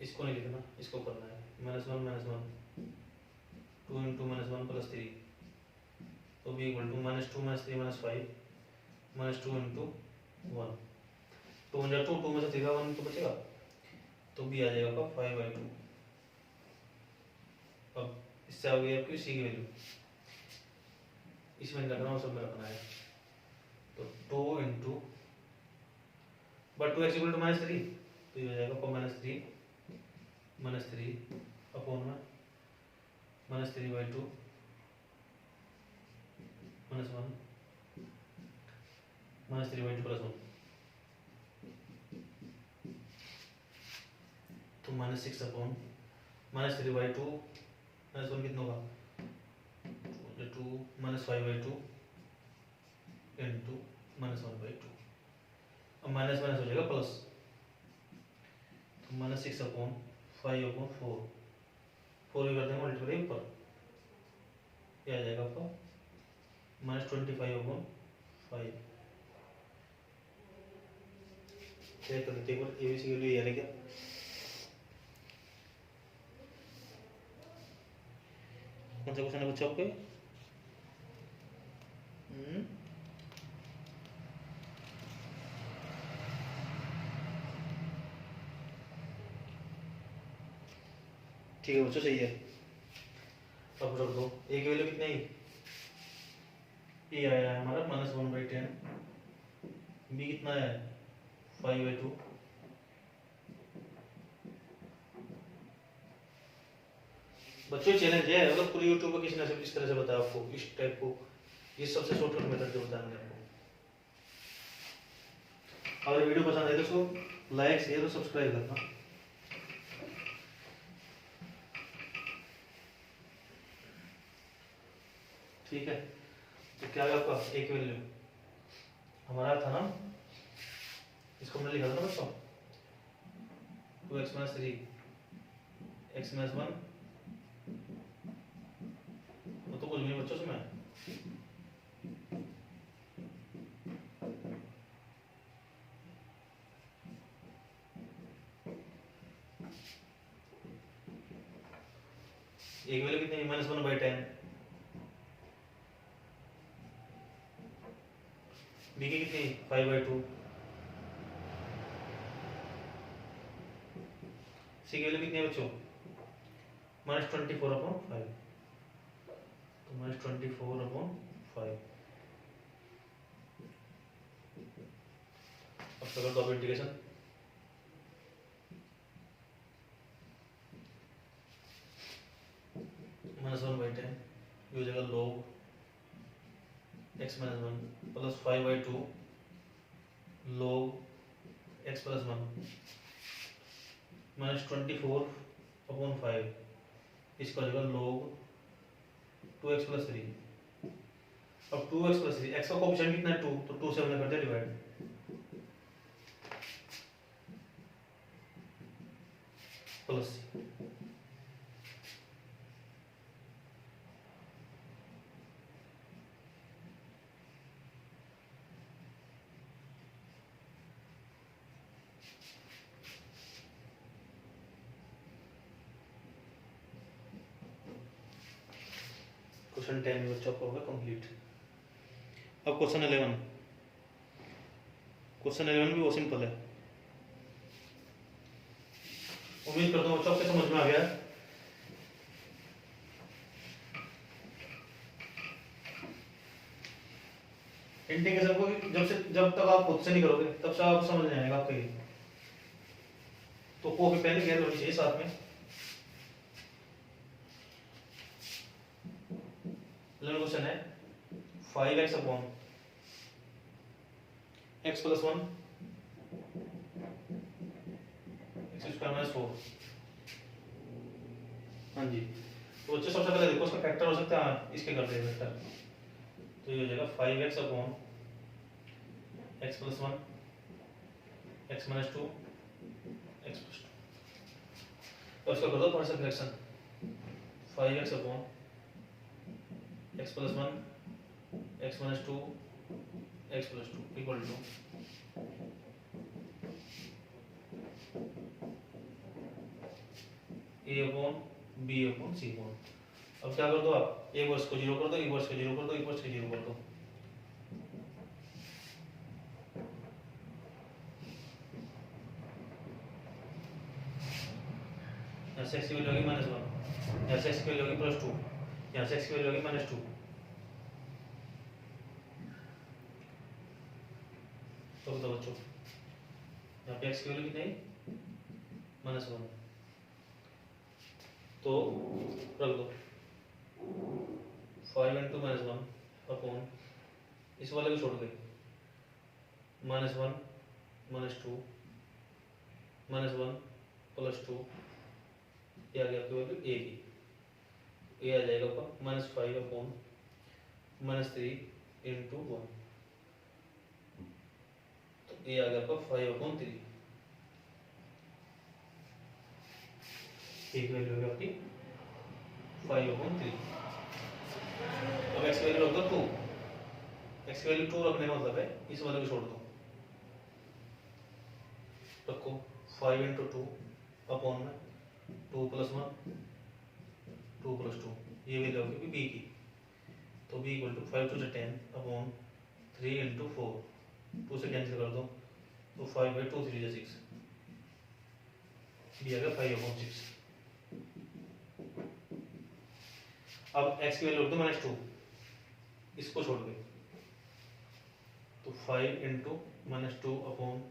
इसको नहीं लिखना, इसको करना है -1 - 1 2 × -1 + 3, तो b = -2 - 3 - 5 -2 × 1 2 × 2 2 में से 3 का 1 तो बचेगा, तो b आ जाएगा 5/2। अब इससे आ गई आपकी c की वैल्यू, इसमें रखना और सब में रखना है। तो 2 × बट 2x = -3, तो ये हो जाएगा -3 अपॉन में -3/2 -1 -3/2 + 1, तो -6 अपॉन -3/2 -1 कितना होगा 2 -5/2 × -1/2। अब माइनस माइनस हो जाएगा प्लस, तो -6 अपॉन 5/4 4 भी कर देंगे मल्टीप्लाई ऊपर, ये आ जाएगा आपका -25/5। चेक कर लेते हैं एक बार एबीसी के लिए, यार क्या कौन सा क्वेश्चन है बच्चों आपके? ठीक है बच्चों, सही है। अब रख दो a की वैल्यू कितनी आई, a आया है हमारा -1/10, b कितना है 5/2, बच्चों चैलेंज है, अगर पूरी यूट्यूब पर किसी ने इस तरह से बताया आपको, इस टाइप को, ये सबसे शॉर्टकट मेथड जो बताया मैंने आपको। अगर वीडियो पसंद आए तो इसको लाइक शेयर और सब्सक्राइब करना। ठीक है, तो क्या है आपका a की वैल्यू हमारा था ना, इसको हमने लिखा था ना बच्चों 2x - 3 x - 1 ए की वैल्यू कितनी है -1/10, बी की कितनी 5/2, सी की वैल्यू कितनी है बच्चों -24/5, तो -24/5। अब कर दो इंटीग्रेशन, -1/10 ये हो जाएगा log x - 1 plus 5/2 log x + 1 -24/5 इसका हो जाएगा log 2x + 3। अब 2x + 3 x का कोएफिशिएंट कितना है 2, तो 2 से हमने कर दिया डिवाइड, प्लस क्वेश्चन 10 में बच्चों आपका होगा कंप्लीट। अब क्वेश्चन 11, क्वेश्चन 11 भी वो सिंपल है। उम्मीद करता हूँ बच्चों आपके समझ में आ गया। इंटीग्रेशन को जब तक आप खुद से नहीं करोगे तब से आप समझ नहीं आएगा आपके, तो कॉपी पेन गेयर होनी चाहिए साथ में। क्वेश्चन है 5x अपॉन x + 1 x² - 4। हाँ जी, तो बच्चे सबसे पहले देखो उसका फैक्टर हो सकता है, इसके कर देंगे फैक्टर, तो ये हो जाएगा 5x upon x + 1 x - 2 x + 2। तो इसका कर दो partial fraction, 5x upon x + 1 x - 2 x + 2 equal to a upon b upon c upon. अब क्या कर दो आप, एक वर्ष को 0 कर दो, एक वर्ष को 0 कर दो, एक वर्ष को 0 कर दो, यहाँ से x की वैल्यू होगी -1, यहाँ से x की वैल्यू होगी +2, यहाँ से x की वैल्यू होगी -2। तो बताओ बच्चों यहाँ पे x की वैल्यू कितनी है -1, तो रख दो 5 × -1 अपॉन इस वाले को छोड़ के -1 - 2 -1 + 2, ये आ गया आपकी वैल्यू a की, ये आ जाएगा आपका -5 अपॉन -3 × 1, तो ये आ गया आपका 5/3। एक वैल्यू होगी आपकी 5/3। अब x की वैल्यू रख दो 2, x की वैल्यू 2 रखने का मतलब है इस वाले को छोड़ दो, रखो 5 × 2 अपॉन में 2 + 1 2 + 2, ये वैल्यू होगी b की, तो b = 5 × 10 अपॉन 3 × 4, 2 से कैंसिल कर दो, तो 5/2 3 × 6, b आ गया 5/6। अब x की वैल्यू रख दो -2, इसको छोड़ के, तो 5 × -2 अपॉन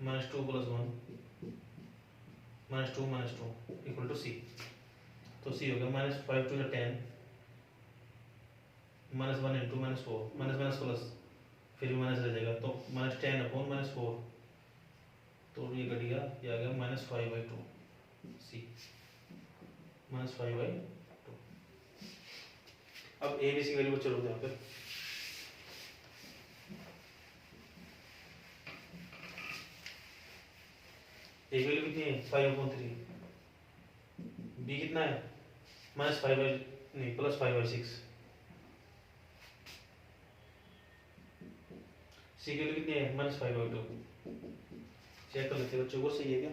-2 + 1 -2 इक्वल टू c, तो c हो गया -5 × 10 -1 × -4 माइनस प्लस फिर भी माइनस रह जाएगा, तो -10 अपॉन -4, तो ये कट गया, ये आ गया -5/2 c -5/2। अब ए बी सी वैल्यू को चलो यहाँ पे, ए की वैल्यू कितनी है 5/3, बी कितना है +5/6, सी की वैल्यू कितनी है -5/2। चेक कर लेते हैं बच्चों को, सही है क्या।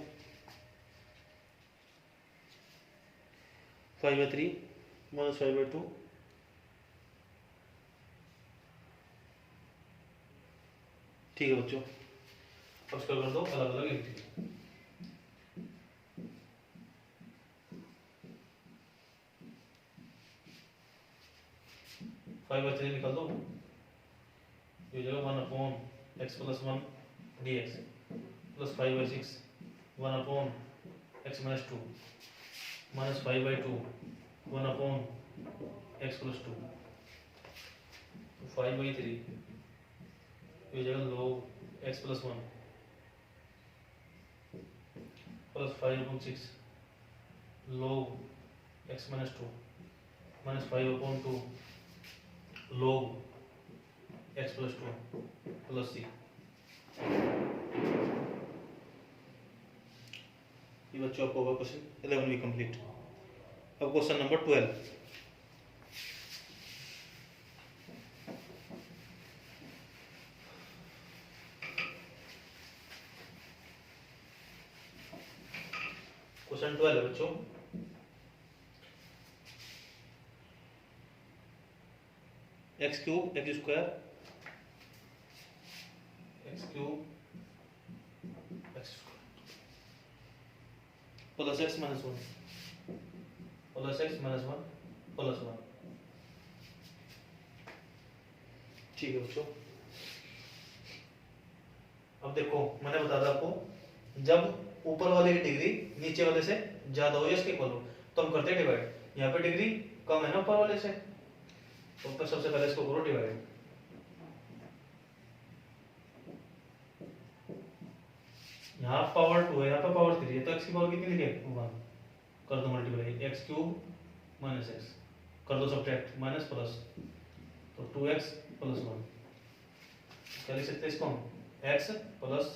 5/3 माइनस 5/2 ठीक है बच्चों। अब इसका कर दो अलग अलग इंटीग्रल। 5/3 निकाल दो, ये जगह 1/x+1 dx plus 5/6 1/x-2 minus 5/2 1/x+2 5/3 ये जगह log x+1 plus 5/6 log x-2 minus 5/2 log x+2 plus c। ये बच्चों आपको होगा क्वेश्चन 11 भी कंप्लीट। अब क्वेश्चन नंबर 12। क्वेश्चन 12 है बच्चों, x³ x² plus x minus 1 plus x minus 1 plus 1। ठीक है बच्चों। अब देखो मैंने बता दिया आपको, जब ऊपर वाले की डिग्री नीचे वाले से ज्यादा हो या इसके इक्वल हो तो हम करते हैं डिवाइड। यहाँ पे डिग्री कम है ना ऊपर वाले से, तो ऊपर सबसे पहले इसको करो डिवाइड। यहाँ पावर 2 है, यहाँ पे पावर 3 है, तो x की पावर कितनी लिखी है 1। कर दो मल्टीप्लाई, x³ माइनस x कर दो सब्ट्रैक्ट, माइनस प्लस, तो 2x प्लस 1। क्या लिख सकते हैं इसको हम, x plus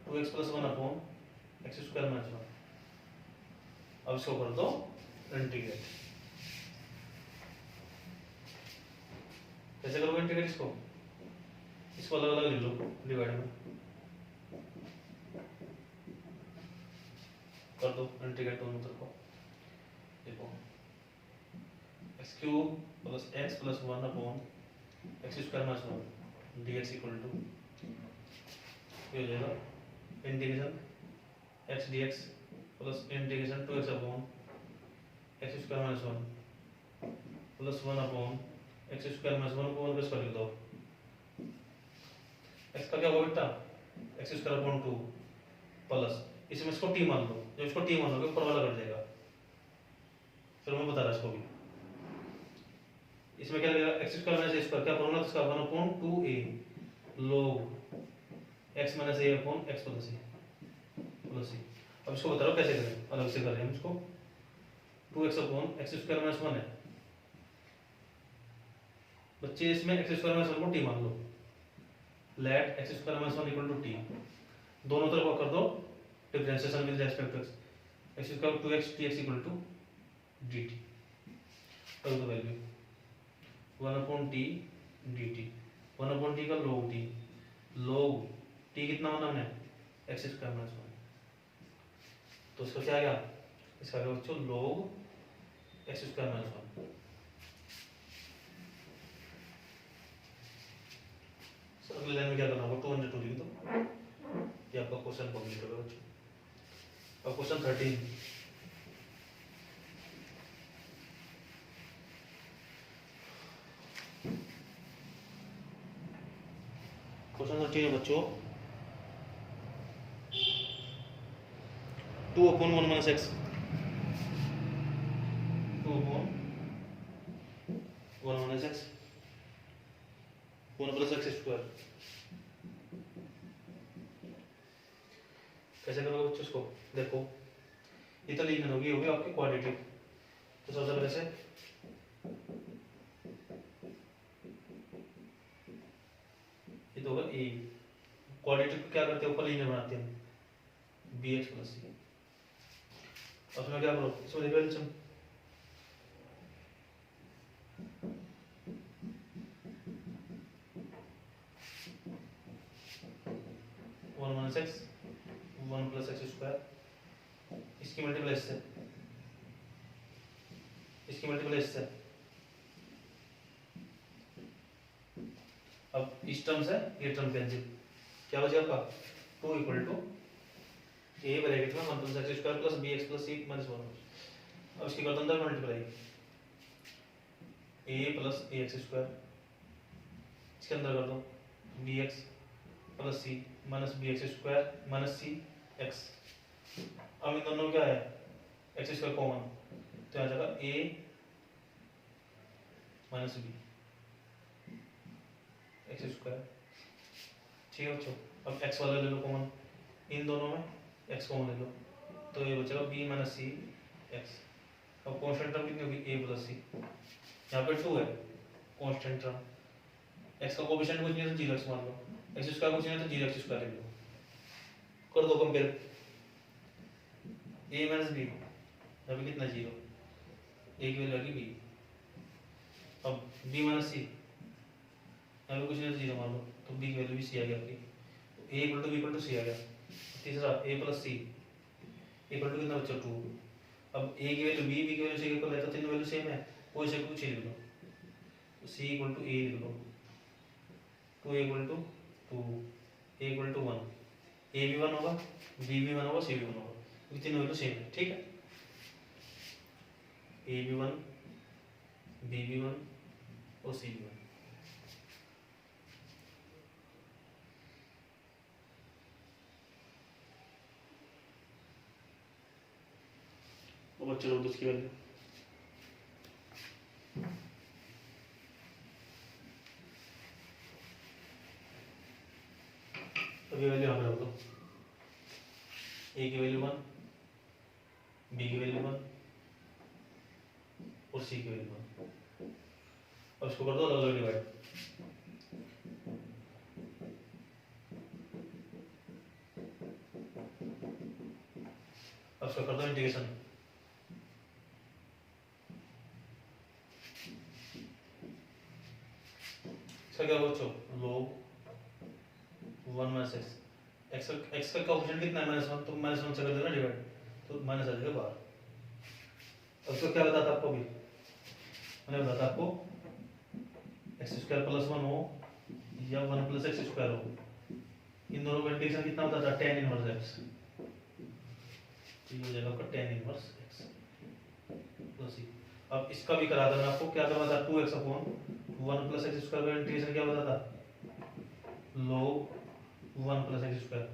2x plus 1 upon x² minus 1। अब इसको कर दो इंटीग्रेट। कैसे करोगे इंटीग्रेट इसको, इसको अलग अलग लिख लो डिवाइड में, कर दो इंटीग्रेट दोनों तरफ को। देखो x³ plus x plus 1 upon x² minus 1 dx equal to ये हो जाएगा integration x dx plus integration 2x upon x² minus 1 plus 1 upon x² minus 1 को 1 प्लस कर दो। x का क्या होगा बेटा, x² अपॉन 2 प्लस इसमें इसको t मान लो, जब इसको t मानोगे ऊपर वाला कट जाएगा। फिर मैं बता रहा इसको भी, इसमें क्या लगेगा x² माइनस a² क्या फॉर्मूला इसका 1/2a log x minus a upon x plus c। अब इसको बता रहा हूं कैसे करें, अलग से करें हम इसको। 2x अपॉन x² माइनस 1 है बच्चे, इसमें x² माइनस 1 को t मान लो, let x² minus 1 equal to t। दोनों तरफ कर दो differentiation with respect to x x² 2x dx equal to dt। कर दो वैल्यू 1/t dt, 1/t का log t, log t कितना होना है x² माइनस 1, तो इसका क्या आएगा, इसका आएगा बच्चों log x² माइनस 1। अगले लाइन में क्या करना होगा, 202 लिख दो, ये आपका क्वेश्चन कंप्लीट होगा बच्चों। अब क्वेश्चन 13। क्वेश्चन 13 है बच्चों, 2/1 minus x 2/1 minus x 1 plus x²। कैसे करोगे बच्चों इसको, देखो ये तो लीनियर होगी आपकी क्वाड्रेटिक, तो सबसे पहले से ये तो होगा ए, क्वाड्रेटिक क्या करते हैं ऊपर लीनियर बनाते हैं bx प्लस c। अब इसमें क्या करो, इसमें देखो LCM 1 minus x 1 plus x², इसकी मल्टीप्लाई से इसकी मल्टीप्लाई इससे। अब इस टर्म से ये टर्म कैंसिल, क्या बचेगा आपका 2 इक्वल टू ए ब्रैकेट में 1 plus x square plus b x plus c minus 1। अब इसकी कर दो अंदर multiply, a plus a x square, इसके अंदर कर दो b x plus c minus b x square minus c x. अब इन दोनों क्या है एक्स स्क्वायर कॉमन, तो यहाँ जाएगा ए माइनस बी एक्स स्क्वायर। ठीक है बच्चों, अब एक्स वाला ले लो कॉमन, इन दोनों में एक्स कॉमन ले लो, तो ये बचेगा बी माइनस सी एक्स। अब कॉन्स्टेंट टर्म कितनी होगी ए प्लस सी, यहाँ पे 2 है कॉन्स्टेंट टर्म, एक्स का कोएफिशिएंट कुछ नहीं है तो 0x मान लो, एक्स स्क्वायर कुछ नहीं है तो 0x स्क्वायर ले लो, कर दो कंपेयर, ए माइनस बी यहाँ पे कितना 0, ए की वैल्यू आ गई बी। अब बी माइनस सी यहाँ पे कुछ नहीं है तो 0 मान लो, तो बी की वैल्यू भी सी आ गई आपकी, तो a equal to b equal to c आ गया। तीसरा a plus c equal to कितना बच्चा 2। अब ए की वैल्यू बी की वैल्यू सी इक्वल है तो तीनों वैल्यू सेम है, कोई से कुछ लिख लो, तो सी इक्वल टू ए लिख लो, 2 equal to 2, a equal to 1, a भी 1 होगा बी भी 1 होगा सी भी 1 होगा, क्योंकि तीनों वैल्यू सेम है। ठीक है, ए भी 1 बी भी 1 और सी भी 1। और चलो उसकी वैल्यू अब ये वैल्यू यहाँ पे रख दो, ए की वैल्यू 1 बी की वैल्यू 1 और सी की वैल्यू 1। अब इसको कर दो अलग अलग डिवाइड, अब इसका कर दो इंटीग्रेशन, इसका क्या बच्चों log 1 माइनस एक्स, एक्स का कोएफिशिएंट कितना है -1, तो -1 से कर देना डिवाइड, तो माइनस आ जाएगा बाहर। अब इसको क्या बताता आपको, भी मैंने बताता आपको एक्स स्क्वायर प्लस 1 हो या 1 प्लस एक्स स्क्वायर हो, इन दोनों का इंटीग्रेशन कितना होता था tan इनवर्स एक्स, तो ये हो जाएगा आपका tan inverse x plus c. अब इसका भी करा देना आपको, क्या करना था 2x upon 1 plus x square का इंटीग्रेशन क्या बताता log 1 प्लस एक्स स्क्वायर,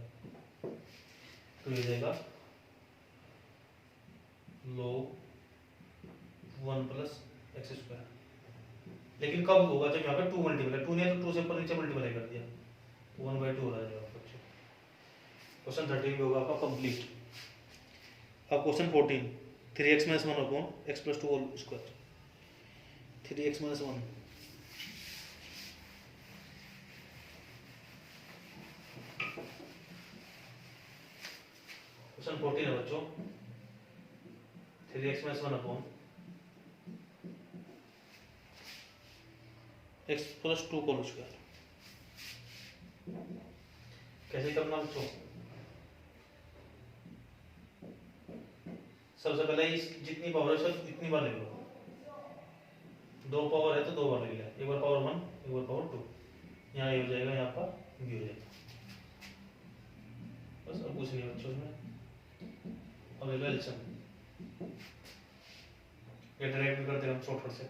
तो ये जाएगा log 1 प्लस एक्स स्क्वायर। लेकिन कब होगा जब यहाँ पे 2 मल्टीप्लाई, 2 नहीं है तो 2 से ऊपर नीचे मल्टीप्लाई कर दिया, तो 1/2 हो जाएगा बच्चों। क्वेश्चन 13 भी होगा आपका कंप्लीट। अब question 14, 3x minus 1 upon x plus 2 whole square, 3x minus 1 question 14 है बच्चों, 3x minus 1 upon x plus 2 whole square. कैसे करना बच्चों, सबसे पहले इस जितनी पावर है सब इतनी बार ले लो, 2 पावर है तो 2 बार ले लिया, एक बार पावर 1 एक बार पावर 2, यहाँ ये हो जाएगा यहाँ पर भी हो जाएगा, बस अब कुछ नहीं है बच्चों में। अब ले लो एलसीएम, ये डायरेक्ट भी कर देगा हम शॉर्टकट से,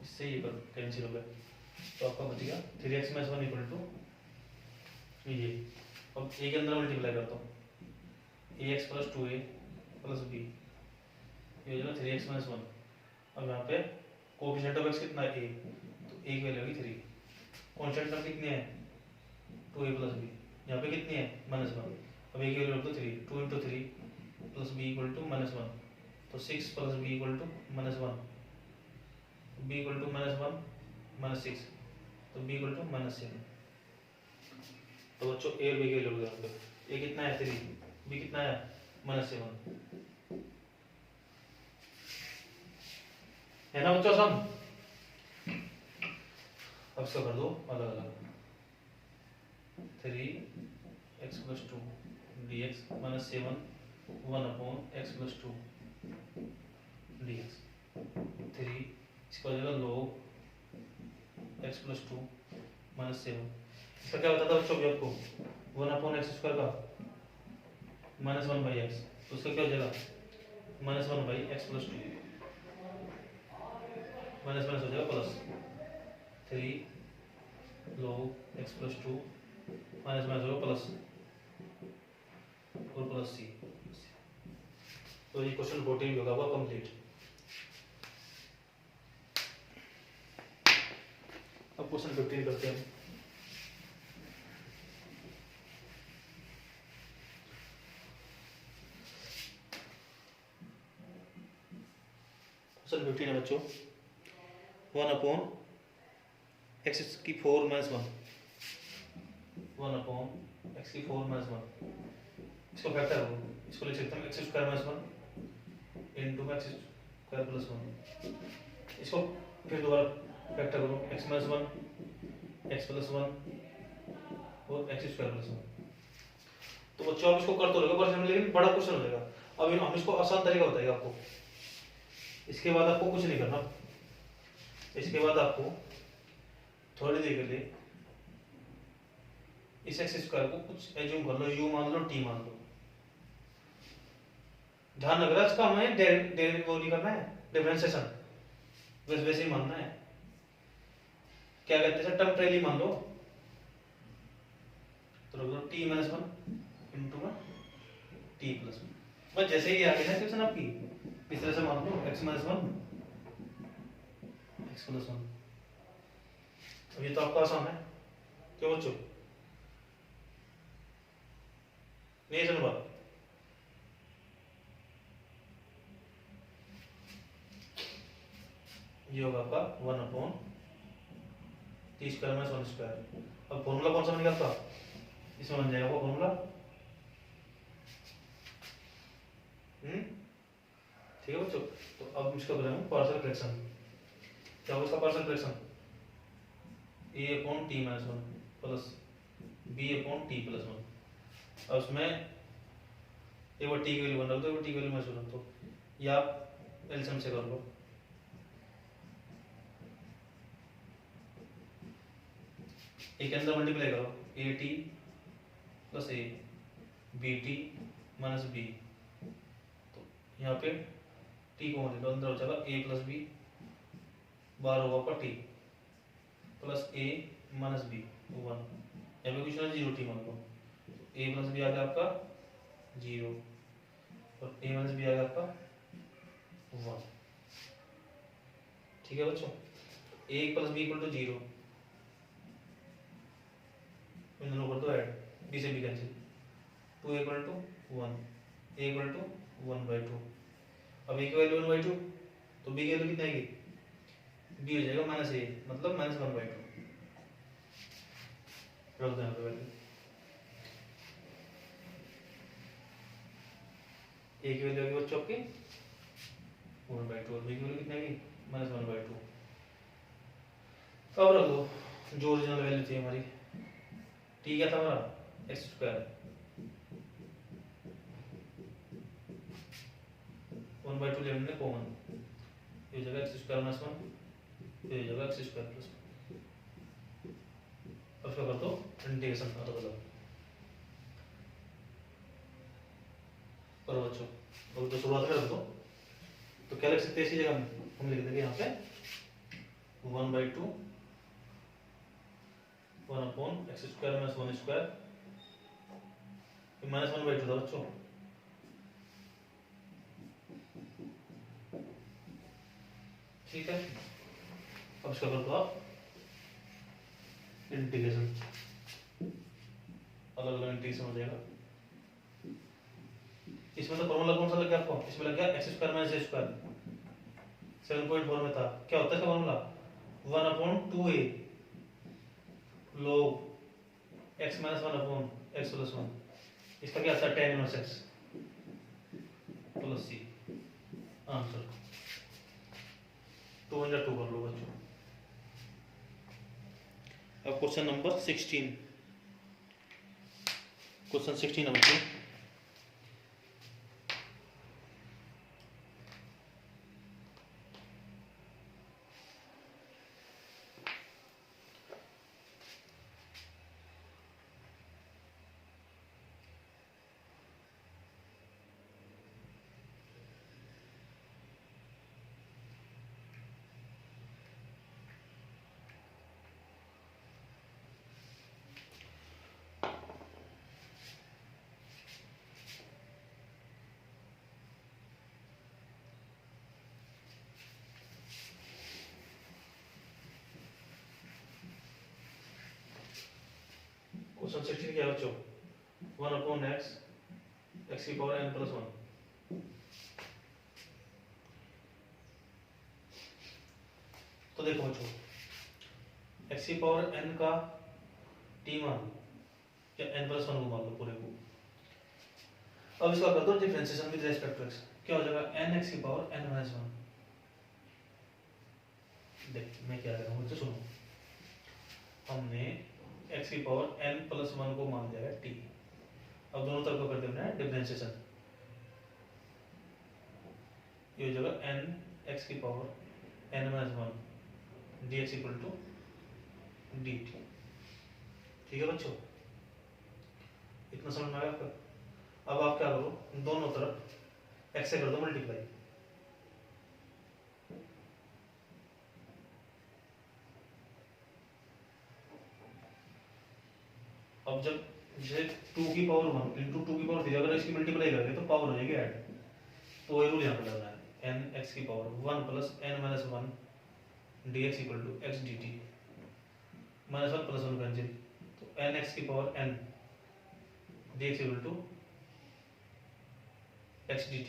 इससे ये पर कैंसिल हो गया, तो आपका बच गया 3x माइनस 1 इक्वल टू ये। अब ए के अंदर मल्टीप्लाई करता हूँ, ax plus 2a plus b, ये हो जाएगा 3x माइनस 1। अब यहाँ पे कोएफिशिएंट ऑफ x कितना है a, तो a की वैल्यू होगी 3, कांस्टेंट टर्म कितनी है 2a प्लस b, यहाँ पे कितनी है -1, अब a की वैल्यू रख दो 3, 2 into 3 plus b equal to -1, तो 6 plus b equal to -1, b equal to -1 -6, तो b इक्वल टू -7। तो बच्चों a और b की वैल्यू रख दो, a कितना है 3, b कितना है -7, है ना बच्चों सब। अब इसका कर दो अलग अलग, 3x+2 dx -7 1/x+2 dx 3 इसका हो जाएगा log x+2 -7। इसका क्या होता था बच्चों आपको 1/x² का -1/x, तो उसका क्या हो जाएगा -1/x+2 माइनस माइनस हो जाएगा plus 3 log x+2 minus minus होगा प्लस और प्लस सी। तो ये क्वेश्चन 14 होगा वो कंप्लीट। अब क्वेश्चन 15 करते हैं। क्वेश्चन 15 है बच्चों 1/x⁴ - 1 1/x⁴ - 1 इसको फैक्टर करो, इसको लिख सकते हैं x² - 1 इंटू x² + 1। इसको फिर दोबारा फैक्टर करो x - 1 x + 1 और x² + 1। तो बच्चों आप इसको कर तो लोगे पर लेकिन बड़ा क्वेश्चन हो जाएगा। अब हम इसको आसान तरीका बताएगा आपको। इसके बाद आपको कुछ नहीं करना। इसके बाद आपको थोड़ी देर के लिए इस x² को कुछ एज्यूम कर लो, u मान लो, t मान लो। ध्यान रखना इसका हमें डेरिवेटिव नहीं करना है, डिफरेंशिएशन बस वैसे ही मानना है। क्या कहते हैं टर्म ट्रेली मान लो, तो रख दो t - 1 इंटू में t + 1। बस जैसे ही आगे ना क्वेश्चन आपकी इस तरह से मान लो x - 1 x + 1। अब ये तो आपका आसान है, क्यों बच्चों? नहीं सुन बात। ये होगा आपका 1/t² - 1²। अब फॉर्मूला कौन सा बनेगा आपका? इसमें बन जाएगा वो फॉर्मूला ठीक है बच्चों। तो अब इसका करेंगे पार्शियल फ्रैक्शन। क्या होगा इसका partial fraction? a/t - 1 plus b/t + 1। अब उसमें एक बार t की वैल्यू 1 रख दो, एक बार t की वैल्यू -1 रख दो, या आप एलसीएम से कर लो। एक अंदर मल्टीप्लाई करो at + a bt - b। तो यहाँ पे t को मान लो, अंदर हो जाएगा a + b बार होगा आपका t प्लस a - b 1। यहाँ पे कुछ ना 0 t मान लो, a + b आ गया आपका 0 और a - b आ गया आपका 1। ठीक है बच्चों, a + b = 0, इन दोनों कर दो ऐड, b से b कैंसिल, 2 = 1 a = 1/2। अब a की वैल्यू 1/2 तो b की वैल्यू कितनी आएगी? b हो जाएगा -a मतलब -1/2। रख दो यहाँ पे वैल्यू। a की वैल्यू आएगी बच्चों आपकी 1/2 और b की वैल्यू कितनी आएगी? -1/2। अब रख दो जो ओरिजिनल वैल्यू थी हमारी। t क्या था हमारा? x² 1/2 ले हमने कॉमन, ये हो जाएगा x² - 1, ये हो जाएगा x² + 1। अब इसका कर दो इंटीग्रेशन अलग अलग करो बच्चों। अब तो शुरुआत में रख दो, तो क्या लिख सकते हैं इसी जगह में? हम लिख देंगे यहाँ पे 1/2 1/x² - 1² -1/2 था बच्चों। ठीक है, अब इसका कर दो आप इंटीग्रेशन, अलग अलग इंटीग्रेशन हो जाएगा। इसमें तो फॉर्मूला कौन सा लग गया आपको? इसमें लग गया x² - a²। 7.4 में था, क्या होता है इसका formula? 1/2a log x - 1/x + 1। इसका क्या आता है? tan - x plus c। Answer 2 × 2 कर लो बच्चों। अब question number 16 question 16 number 2। Question 16 क्या है बच्चों? 1 अपॉन एक्स की पावर n प्लस 1। तो देखो बच्चों, एक्स की पावर n का t मान या n प्लस 1 को मान लो पूरे को। अब इसका कर दो differentiation with respect to x। क्या हो जाएगा? n x की पावर n माइनस 1। देख मैं क्या कर रहा हूँ तो सुनो, हमने x की पावर n प्लस 1 को मान दिया है t। अब दोनों तरफ को कर देना है डिफरेंशिएशन। ये हो जाएगा n x की power n minus 1 dx equal to dt। ठीक है बच्चों, इतना समझ में आया आपका? अब आप क्या करो, दोनों तरफ x से कर दो मल्टीप्लाई। अब जब जैसे 2 की पावर 1 इंटू 2 की पावर 3 अगर इसकी मल्टीप्लाई करेंगे तो पावर हो जाएगी ऐड। तो वही रूल यहाँ पर डालना है, n x की power 1 plus n minus 1 dx equal to x dt। Minus 1 plus 1 cancel, तो n x की power n dx equal to x dt।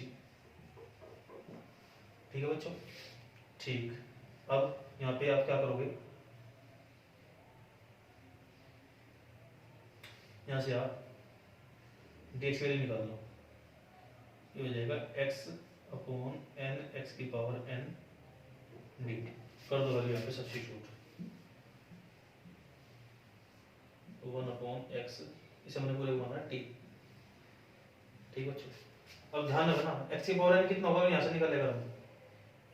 ठीक है बच्चों? ठीक, अब यहाँ पे आप क्या करोगे, यहाँ से आप dx वैल्यू निकाल लो। ये हो जाएगा x अपॉन n x की पावर n dt। कर दो वैल्यू यहाँ पे सब्स्टिट्यूट। 1 अपॉन x, इसे हमने पूरे को माना t। ठीक है बच्चों, अब ध्यान रखना x की पावर n कितना होगा यहाँ से निकालेगा हम,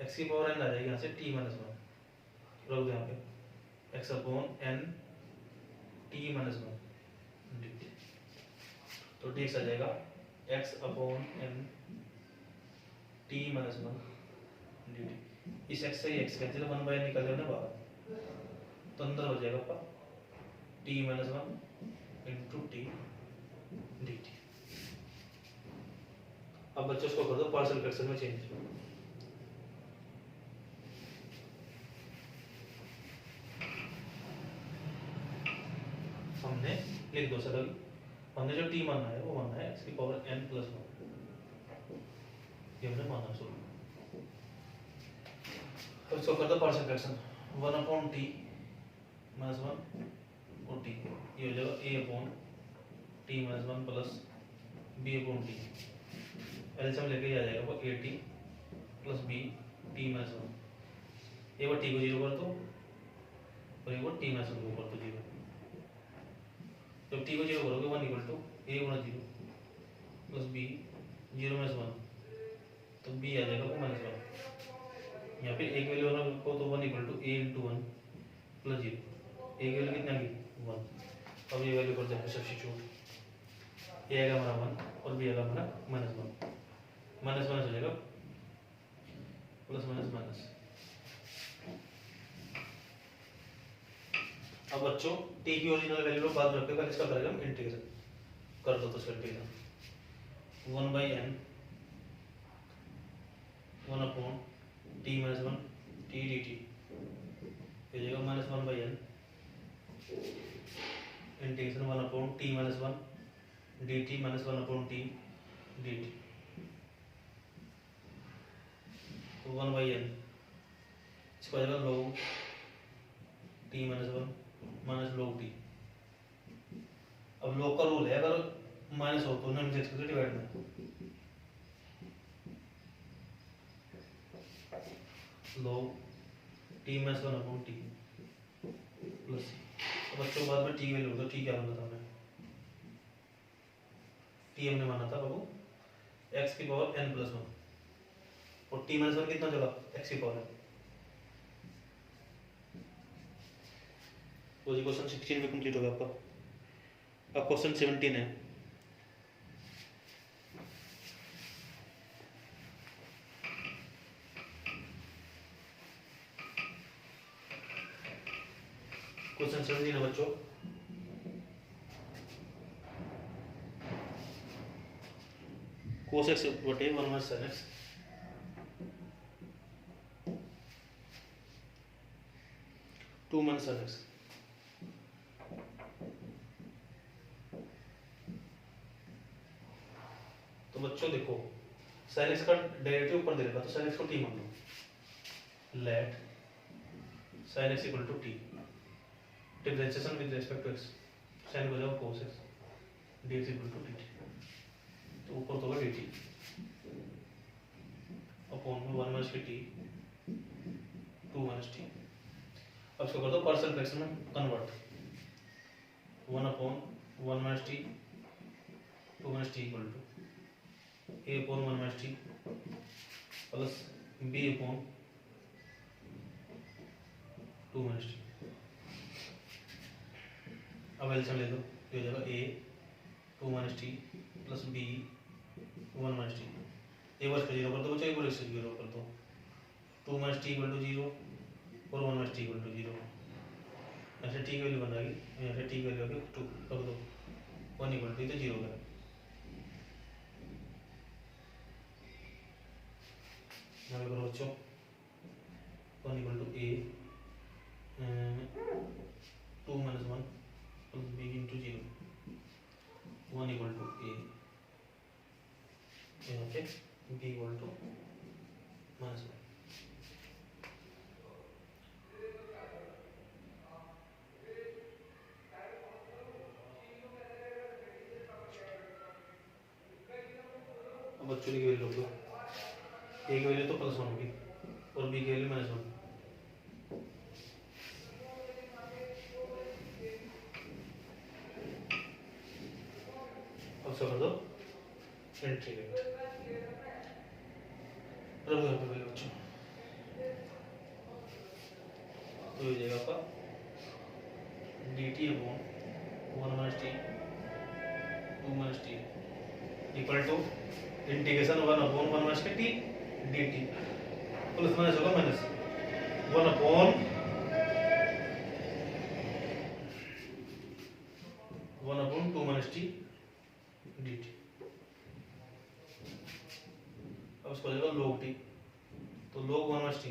x की पावर n आ जाएगी यहाँ से t माइनस 1। रख दो यहाँ पे x upon n t minus 1 dt। तो dx आ जाएगा x upon n t minus 1 dt। इस x से ही x कैंसिल, 1 बाय निकल जाएगा ना बाहर, तो अंदर हो जाएगा आपका t minus 1 into T dt। अब बच्चों इसको कर दो पार्शियल फ्रैक्शन में चेंज। हमने लिख दो सर, हमने जो t माना है वो माना है x की पावर n प्लस 1, ये हमने माना शुरू। अब इसको कर दो partial fraction, 1 upon t minus 1 और टी, ये हो जाएगा a upon t minus 1 plus b upon t. LCM लेके आ जाएगा वो a t plus b t minus 1। एक बार टी को जीरो कर दो और एक बार टी माइनस 1 को कर दो जीरो। जब टी को जीरो करोगे 1 इक्वल टू ए गुणा zero plus b zero minus 1, तो बी आ जाएगा वो माइनस 1। यहाँ पे एक वैल्यू रखो तो 1 equal to A into 1 plus zero. एक वैल्यू कितना की 1। अब ये वैल्यू कर देंगे सब्स्टिट्यूट, ए आएगा हमारा 1 और बी आएगा हमारा माइनस 1। माइनस माइनस हो जाएगा प्लस माइनस माइनस। अब बच्चों टी की ओरिजिनल वैल्यू को बाद में रखेगा, इसका करेगा हम इंटीग्रेशन। कर दो तो इसका integration 1 by n 1 upon t minus 1 T D T हो जाएगा minus 1 by n integration 1 upon t minus 1 D T minus 1 upon T D T. 1 by n इसको आ जाएगा log t minus 1 minus log t। अब log का रूल है, अगर माइनस हो तो नॉन एक्सक्लूसिव डिवाइड में log t minus 1 upon t plus. अब बच्चों बाद में t वैल्यू होगा, t क्या होगा हमें टी हमने माना था बाबू एक्स की पावर n प्लस 1 और टी माइनस 1 कितना चला एक्स की पावर n। तो ये क्वेश्चन 16 में कंप्लीट हो गया आपका। अब क्वेश्चन 17 है। क्वेश्चन 17 है बच्चों, cos x बटे 1 minus sin x two minus sin x। तो बच्चों देखो sin x का डेरिवेटिव ऊपर दे रखा तो sin x को t मान लो, let sin x equal to t, differentiation with respect to x, sin को जाओ cos x dx equal to dt, तो ऊपर तो होगा dt अपॉन में 1 माइनस t 2 माइनस t। अब इसको कर दो पार्शियल फ्रैक्शन में convert, 1 upon 1 minus t 2 minus t equal to a upon 1 minus t plus b upon 2 minus t। अब एलसीएम ले लो, ये हो जाएगा a 2 minus t plus b 1 minus t। ए वर्स का जीरो कर दो बच्चों, एक बार इससे जीरो कर दो, 2 माइनस t इक्वल टू 0 और 1 माइनस t इक्वल टू 0। ऐसे t की वैल्यू बन जाएगी, यहाँ से t की वैल्यू आगे 2 कर दो, 1 इक्वल टू तो 0 करें। यहाँ पे करो बच्चों 1 equal to a 2 minus 1 plus b into 0, 1 equal to a, यहाँ पे b इक्वल टू माइनस 1। अब बच्चों की वैल्यू रख दो, a की वैल्यू तो प्लस 1 होगी और b की वैल्यू माइनस 1। अब सब कर दो एंट्री लिमिट, रख दो यहाँ पे वैल्यू बच्चों, तो हो जाएगा आपका dt upon 1 minus t 2 minus t equal to integration 1 upon 1 minus t dt plus minus होगा minus 1 upon 2 minus t dt। अब इसको हो जाएगा log t, तो log 1 माइनस t,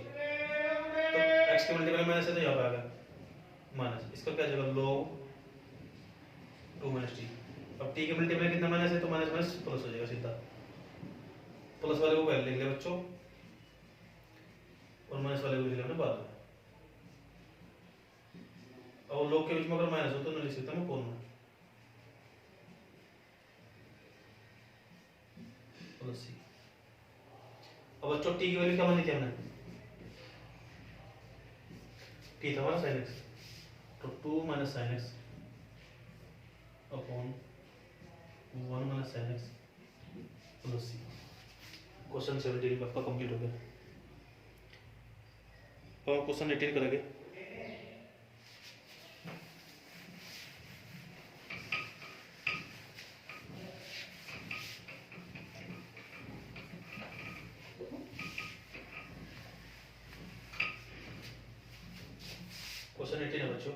तो x के मल्टीपल माइनस है तो यहाँ पे आ गया माइनस, इसका क्या जगह log 2 माइनस t। अब t के मल्टीपल कितना माइनस है तो माइनस माइनस प्लस हो जाएगा सीधा, प्लस वाले को पहले लिख ले बच्चों और माइनस वाले को लिख लेना बाद में। और log के बीच में अगर माइनस हो तो नहीं लिख सकता मैं कौन में प्लस c। अब बच्चों t की वैल्यू क्या मानी थी हमने, t था हमारा sin x, तो 2 minus sin x upon 1 minus sin x plus c। Question 17 आपका कंप्लीट हो गया। अब क्वेश्चन 18 करेंगे। क्वेश्चन 18 है बच्चों,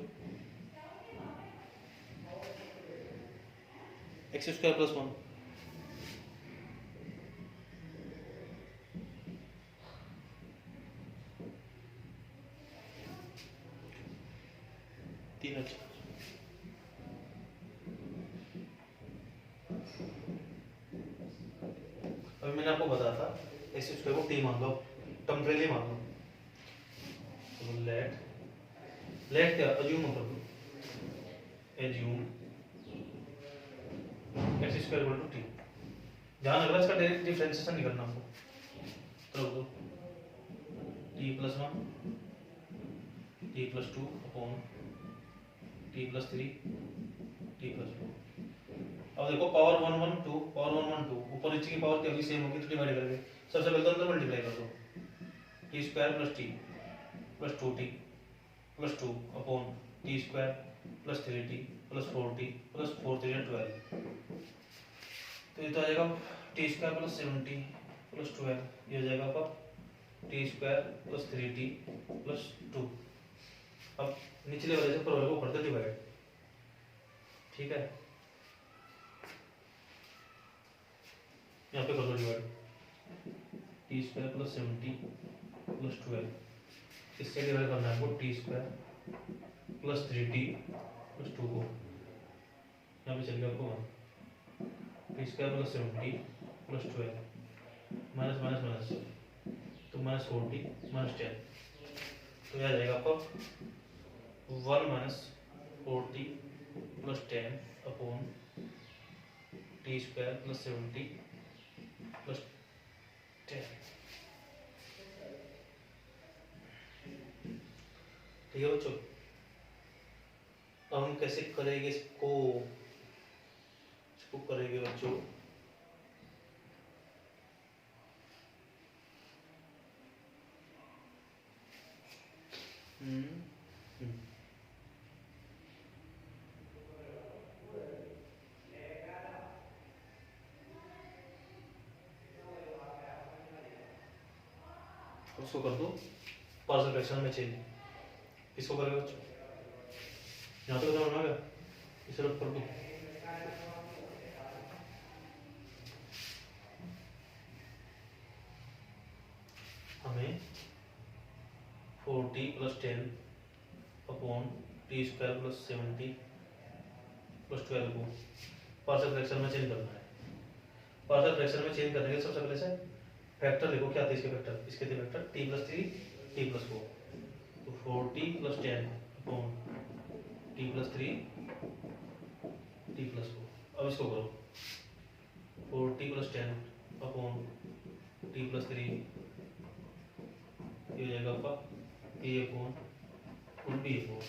एक्स स्क्वायर प्लस 1 3। अच्छा अभी मैंने आपको बताया था एक्स स्क्वायर को t मान लो, टेम्परेरी मान लो, तो लेट क्या अज्यूम कर लो, assume x square equal to t, ध्यान रखना इसका डायरेक्ट डिफरेंशिएशन नहीं करना हमको, तो रख दो T plus 1 T plus 2 upon t plus 3 T plus 4। अब देखो पावर 1 1 2 पावर 1 1 2 ऊपर नीचे की पावर क्या होगी सेम होगी तो डिवाइड करेंगे। सबसे पहले तो अंदर मल्टीप्लाई कर दो T square plus T plus 2t plus 2 upon T square plus 3t plus 4t plus 4 3 12। तो ये तो आ जाएगा T square plus 7t plus 12। ये हो जाएगा आपका T square plus 3t plus 2। अब निचले वाले से ऊपर वाले को कर दो डिवाइड। ठीक है, यहाँ पे कर दो divide T square plus 7t plus 12। इससे डिवाइड करना है आपको T square plus 3t plus 2 को। यहाँ पे चलेगा आपको 1 T square plus 7t plus 12 minus minus minus तो माइनस 4t माइनस 10। तो यह आ जाएगा आपको 1 minus 4t plus 10 upon T square plus 7t plus 10। ठीक है बच्चों, अब हम कैसे करेंगे इसको करेंगे बच्चों। उसको कर दो पार्शियल फ्रैक्शन में चेंज। किसको करेगा बच्चों? यहाँ तो समझ में आ गया, इसे रख कर दो। हमें 4t plus 10 upon T square plus 7t plus 12 को पार्शियल फ्रैक्शन में चेंज करना है। पार्शियल फ्रैक्शन में चेंज करने के सबसे पहले से फैक्टर देखो क्या थे इसके फैक्टर। इसके थे factor t plus 3 t plus 4। तो 4t plus 10 upon t plus 3 t plus 4। अब इसको करो 4t plus 10 upon t plus 3 ये हो जाएगा आपका a upon b upon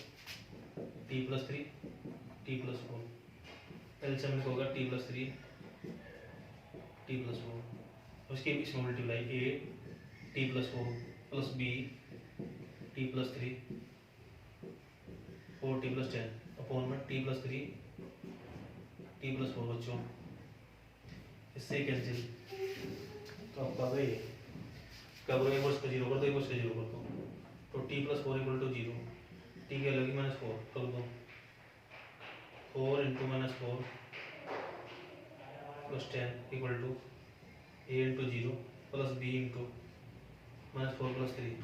t plus 3 t plus 4। LCM में होगा t प्लस 3 t प्लस 4। उसके इसमें multiply a t plus 4 plus b t plus 3 4t plus 10 upon में t प्लस 3 t प्लस 4। बच्चों इससे कैंसिल तो आपका भाई क्या करो एक वर्ष का जीरो कर दो, एक वर्ष का जीरो कर दो। तो t plus 4 equal to 0। t क्या लगी माइनस 4 कर दो 4 into minus 4 plus 10 equal to a into 0 plus b into minus 4 plus 3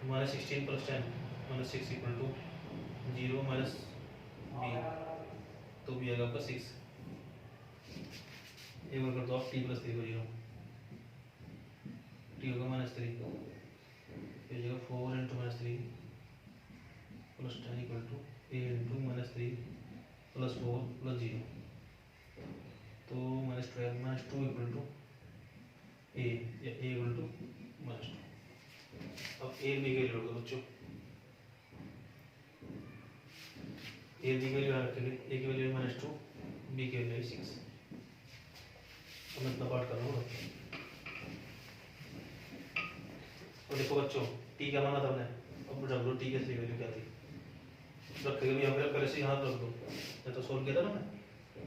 minus 16 plus 10 minus 6 equal to 0 minus b। तो b आएगा आपका 6। एक बार कर दो आप t प्लस 3 को 0 t होगा माइनस 3 ये जगह 4 into minus 3 plus 10 equal to a into minus 3 plus 4 plus 0। तो minus 12 minus 2 equal to a या a इक्वल टू माइनस 2। अब a b के लिए होगा बच्चों a b के लिए रखेंगे a की वैल्यू माइनस 2 b की वैल्यू 6। अब मैं इतना पार्ट कर रहा हूँ। तो देखो बच्चों t क्या माना था हमने, अब डब्ल्यू t की वैल्यू क्या थी रखेंगे भी यहाँ पे पहले से यहाँ रख दो। मैं तो सोल्व किया था ना मैं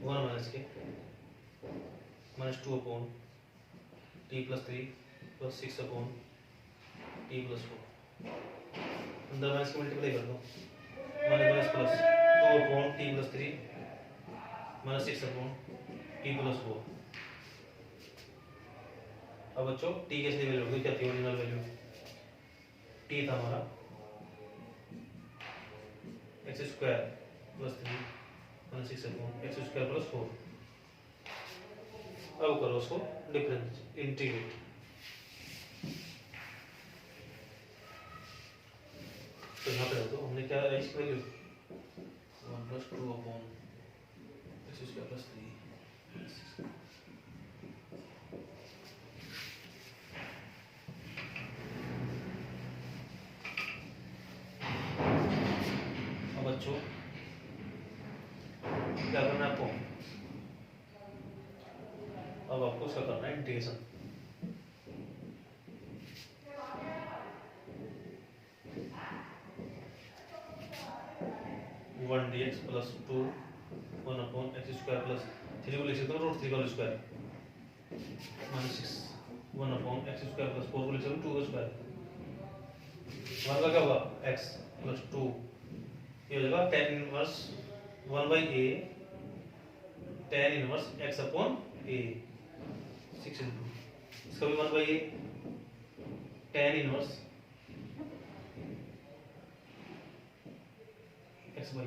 1 माइनस के minus 2 upon t plus 3 plus 6 upon t plus 4। अंदर माइनस के मल्टीप्लाई कर दो minus plus 2 upon t plus 3 minus 6 upon t plus 4। अब बच्चों टी कैसे वैल्यू होगी, क्या थी ओरिजिनल वैल्यू? टी था हमारा x square plus 3 minus 6 upon x square plus 4। अब करो उसको डिफरेंस इंटीग्रेट। तो यहाँ पे तो हमने क्या है इसकी value 1 plus 2 upon x square plus 3। अब बच्चों क्या करना है आपको अब आपको उसका करना है integration. One d x plus two one upon x square plus three को लिख सकते हो रूट थ्री का whole square minus six one upon x square plus four को लिख सकते हो टू का स्क्वायर। वन का क्या होगा एक्स प्लस टू, ये हो जाएगा tan inverse one by a tan inverse x upon a six into इसका भी one by a tan inverse x by a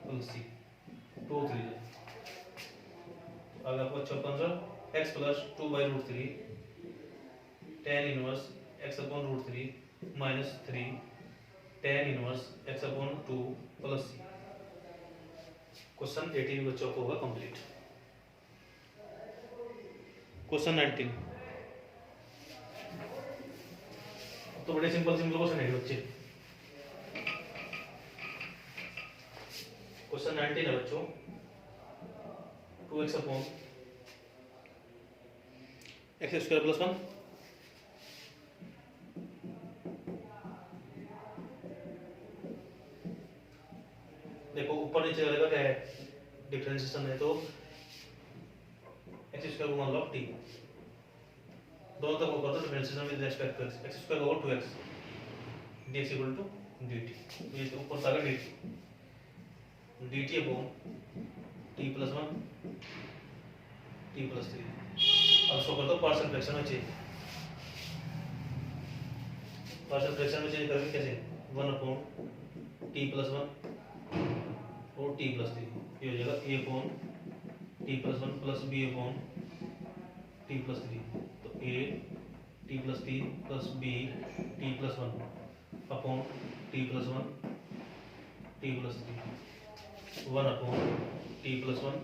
plus c two three अगर आपको अच्छा 15 x plus two by root three tan inverse x upon root three minus three tan inverse x upon two plus c. Question 18 बच्चों को होगा कंप्लीट। क्वेश्चन 19 तो बड़े सिंपल सिंपल क्वेश्चन है बच्चे। क्वेश्चन 19 है बच्चों, 2x upon x square plus one देखो ऊपर नीचे रहेगा क्या है डिफरेंशिएशन है, तो एक्स स्क्वायर को मान लो टी दोनों तक ऊपर तो differentiation with respect to x square over 2x dx equal to dt, ये ऊपर था dt upon t plus one t plus three. अब इसको कर दो पार्शियल फ्रैक्शन में चेंज, पार्शियल फ्रैक्शन में चेंज करेंगे कैसे one upon t plus one और t प्लस थ्री, ये हो जाएगा a upon t plus one plus b upon t plus three, तो a t plus three plus b t plus one upon t plus one t plus three one upon t plus one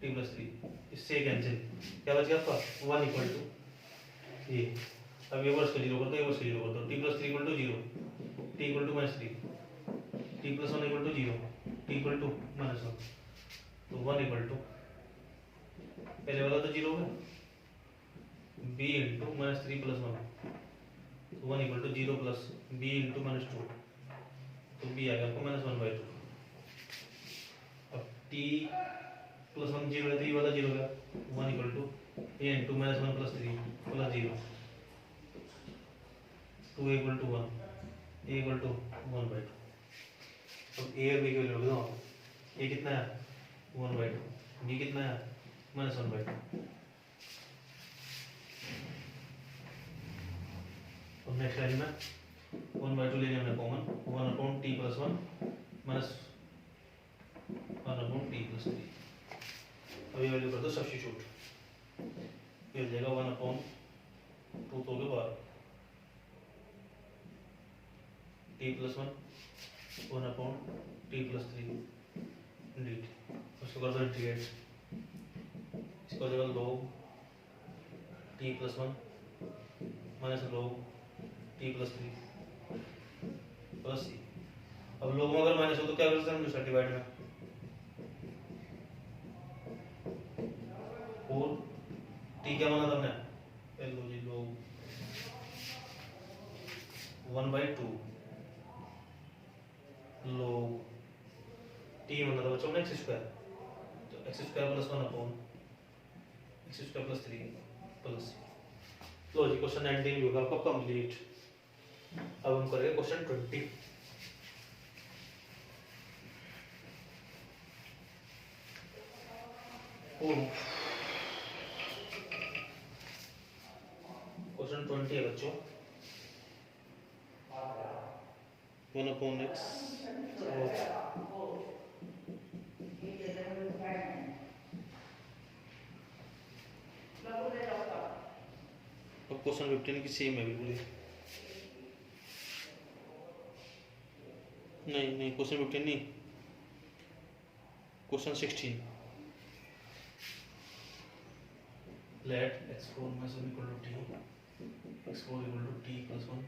t plus three, इससे कैंसिल क्या बच गया आपका वन इक्वल टू ये। अब ये वर्स का जीरो कर दो, ये वर्स का जीरो कर दो, t plus three equal to zero t equal to minus three t plus one equal to zero t equal to minus one, तो वन इक्वल टू पहले वाला तो जीरो होगा b into minus three plus one, तो one equal to zero plus b into minus two, तो b आ गया आपको माइनस वन बाई टू। अब t प्लस वन जीरो है तो ये वाला जीरो होगा one equal to a into minus one plus three plus zero two equal to one a equal to one by two. अब a और b की वैल्यू रख दो, a कितना है वन बाई टू, b कितना है माइनस वन बाई टू। अब नेक्स्ट लाइन में वन बाई टू ले लिया हमने common, one upon t plus one minus one upon t plus three. अब ये वैल्यू कर दो सब्स्टिट्यूट, ये हो जाएगा वन अपॉन टू तो के बाद t plus one upon t plus three d t, उसको कर दो इंटीग्रेट, इसको हो जाएगा log t plus one minus log t plus three plus c. अब log में अगर माइनस हो तो क्या कर सकते हैं दूसरा डिवाइड में, और टी क्या माना था हमने लो जी log one by two log t माना था बच्चों ने एक्स स्क्वायर, तो x square plus one upon x square plus three plus. लो जी क्वेश्चन 19 होगा आपका कंप्लीट। अब हम करेंगे क्वेश्चन 20। क्वेश्चन 20 है बच्चों, वन अपॉन एक्स क्वेश्चन 15 की सेम है बिल्कुल, नहीं क्वेश्चन 15 नहीं, question 16। Let x4 minus 1 equal to t x4 equal to t plus 1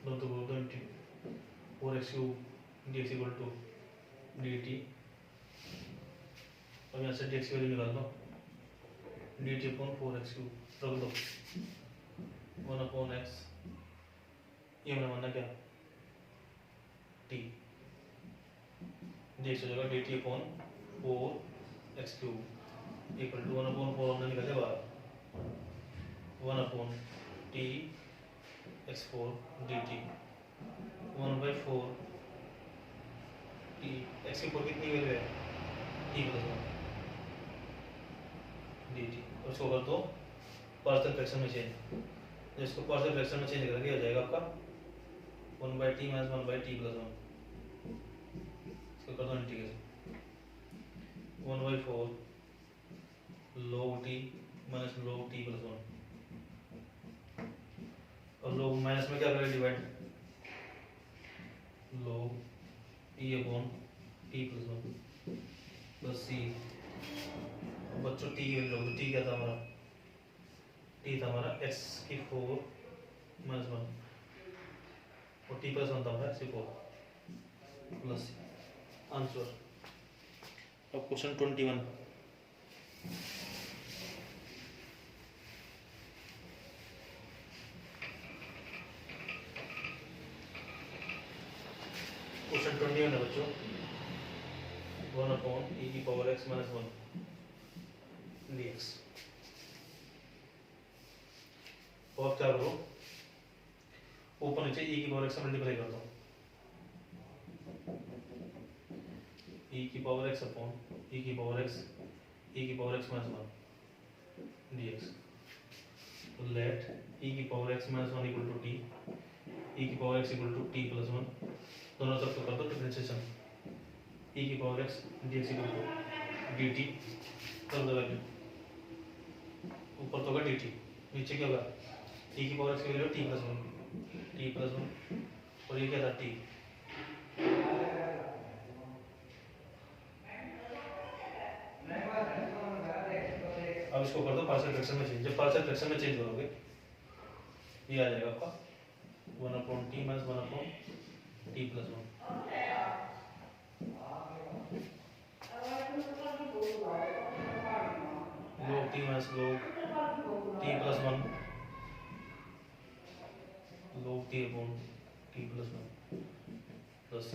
दोनों तो बोल दो into 4x cube dx equal to dt। अब यहाँ से dx की वैल्यू निकाल दो, डी टी अपॉन 4x³ रख दो 1/x, ये हमने माना क्या t, देख हो जाएगा d t upon 4x³ equal to 1/4 हमने निकाले बाहर 1/t x4 dt 1/4 t x4 कितनी वैल्यू है t + 1 dt, उसको कर दो पार्शियल फ्रैक्शन में चेंज, जिसको पार्शियल फ्रैक्शन में चेंज करके हो जाएगा आपका 1/t - 1/t + 1, इसको कर दो integration 1/4 log t minus log t + 1, और log माइनस में क्या करें divide log t upon t + 1 plus c, बच्चों t की वैल्यू तो t क्या था हमारा, t था हमारा x4 - 1 और t + 1 था हमारा x4 प्लस आंसर। अब क्वेश्चन 21, क्वेश्चन 21 है बच्चों 1/e⁻x - 1 dx। और क्या करो ऊपर नीचे e⁻x से मल्टीप्लाई कर दो e⁻x अपॉन e⁻x - 1 dx, तो let e⁻x - 1 equal to t, e⁻x equal to t + 1, दोनों तरफ तो कर दो differentiation e⁻x dx equal to dt कर दो वैल्यू, ऊपर तो होगा dt, नीचे क्या होगा e⁻x की वैल्यू t + 1 और ये क्या था t, अब इसको कर दो पार्शियल फ्रैक्शन में चेंज, जब पार्शियल फ्रैक्शन में चेंज करोगे ये आ जाएगा आपका 1/t - 1/t + 1 log t - log t + 1 log t upon t + 1 plus c,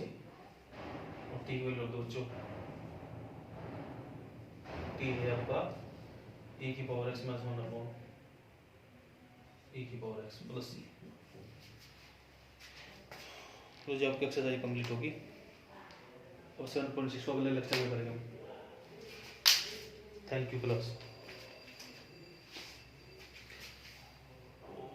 और t की वैल्यू दो बच्चों t है आपका e⁻x - 1 upon e⁻x plus c। तो जो आपकी एक्सरसाइज कंप्लीट होगी और 7.6 को अगले लेक्चर में करेंगे। Thank you class.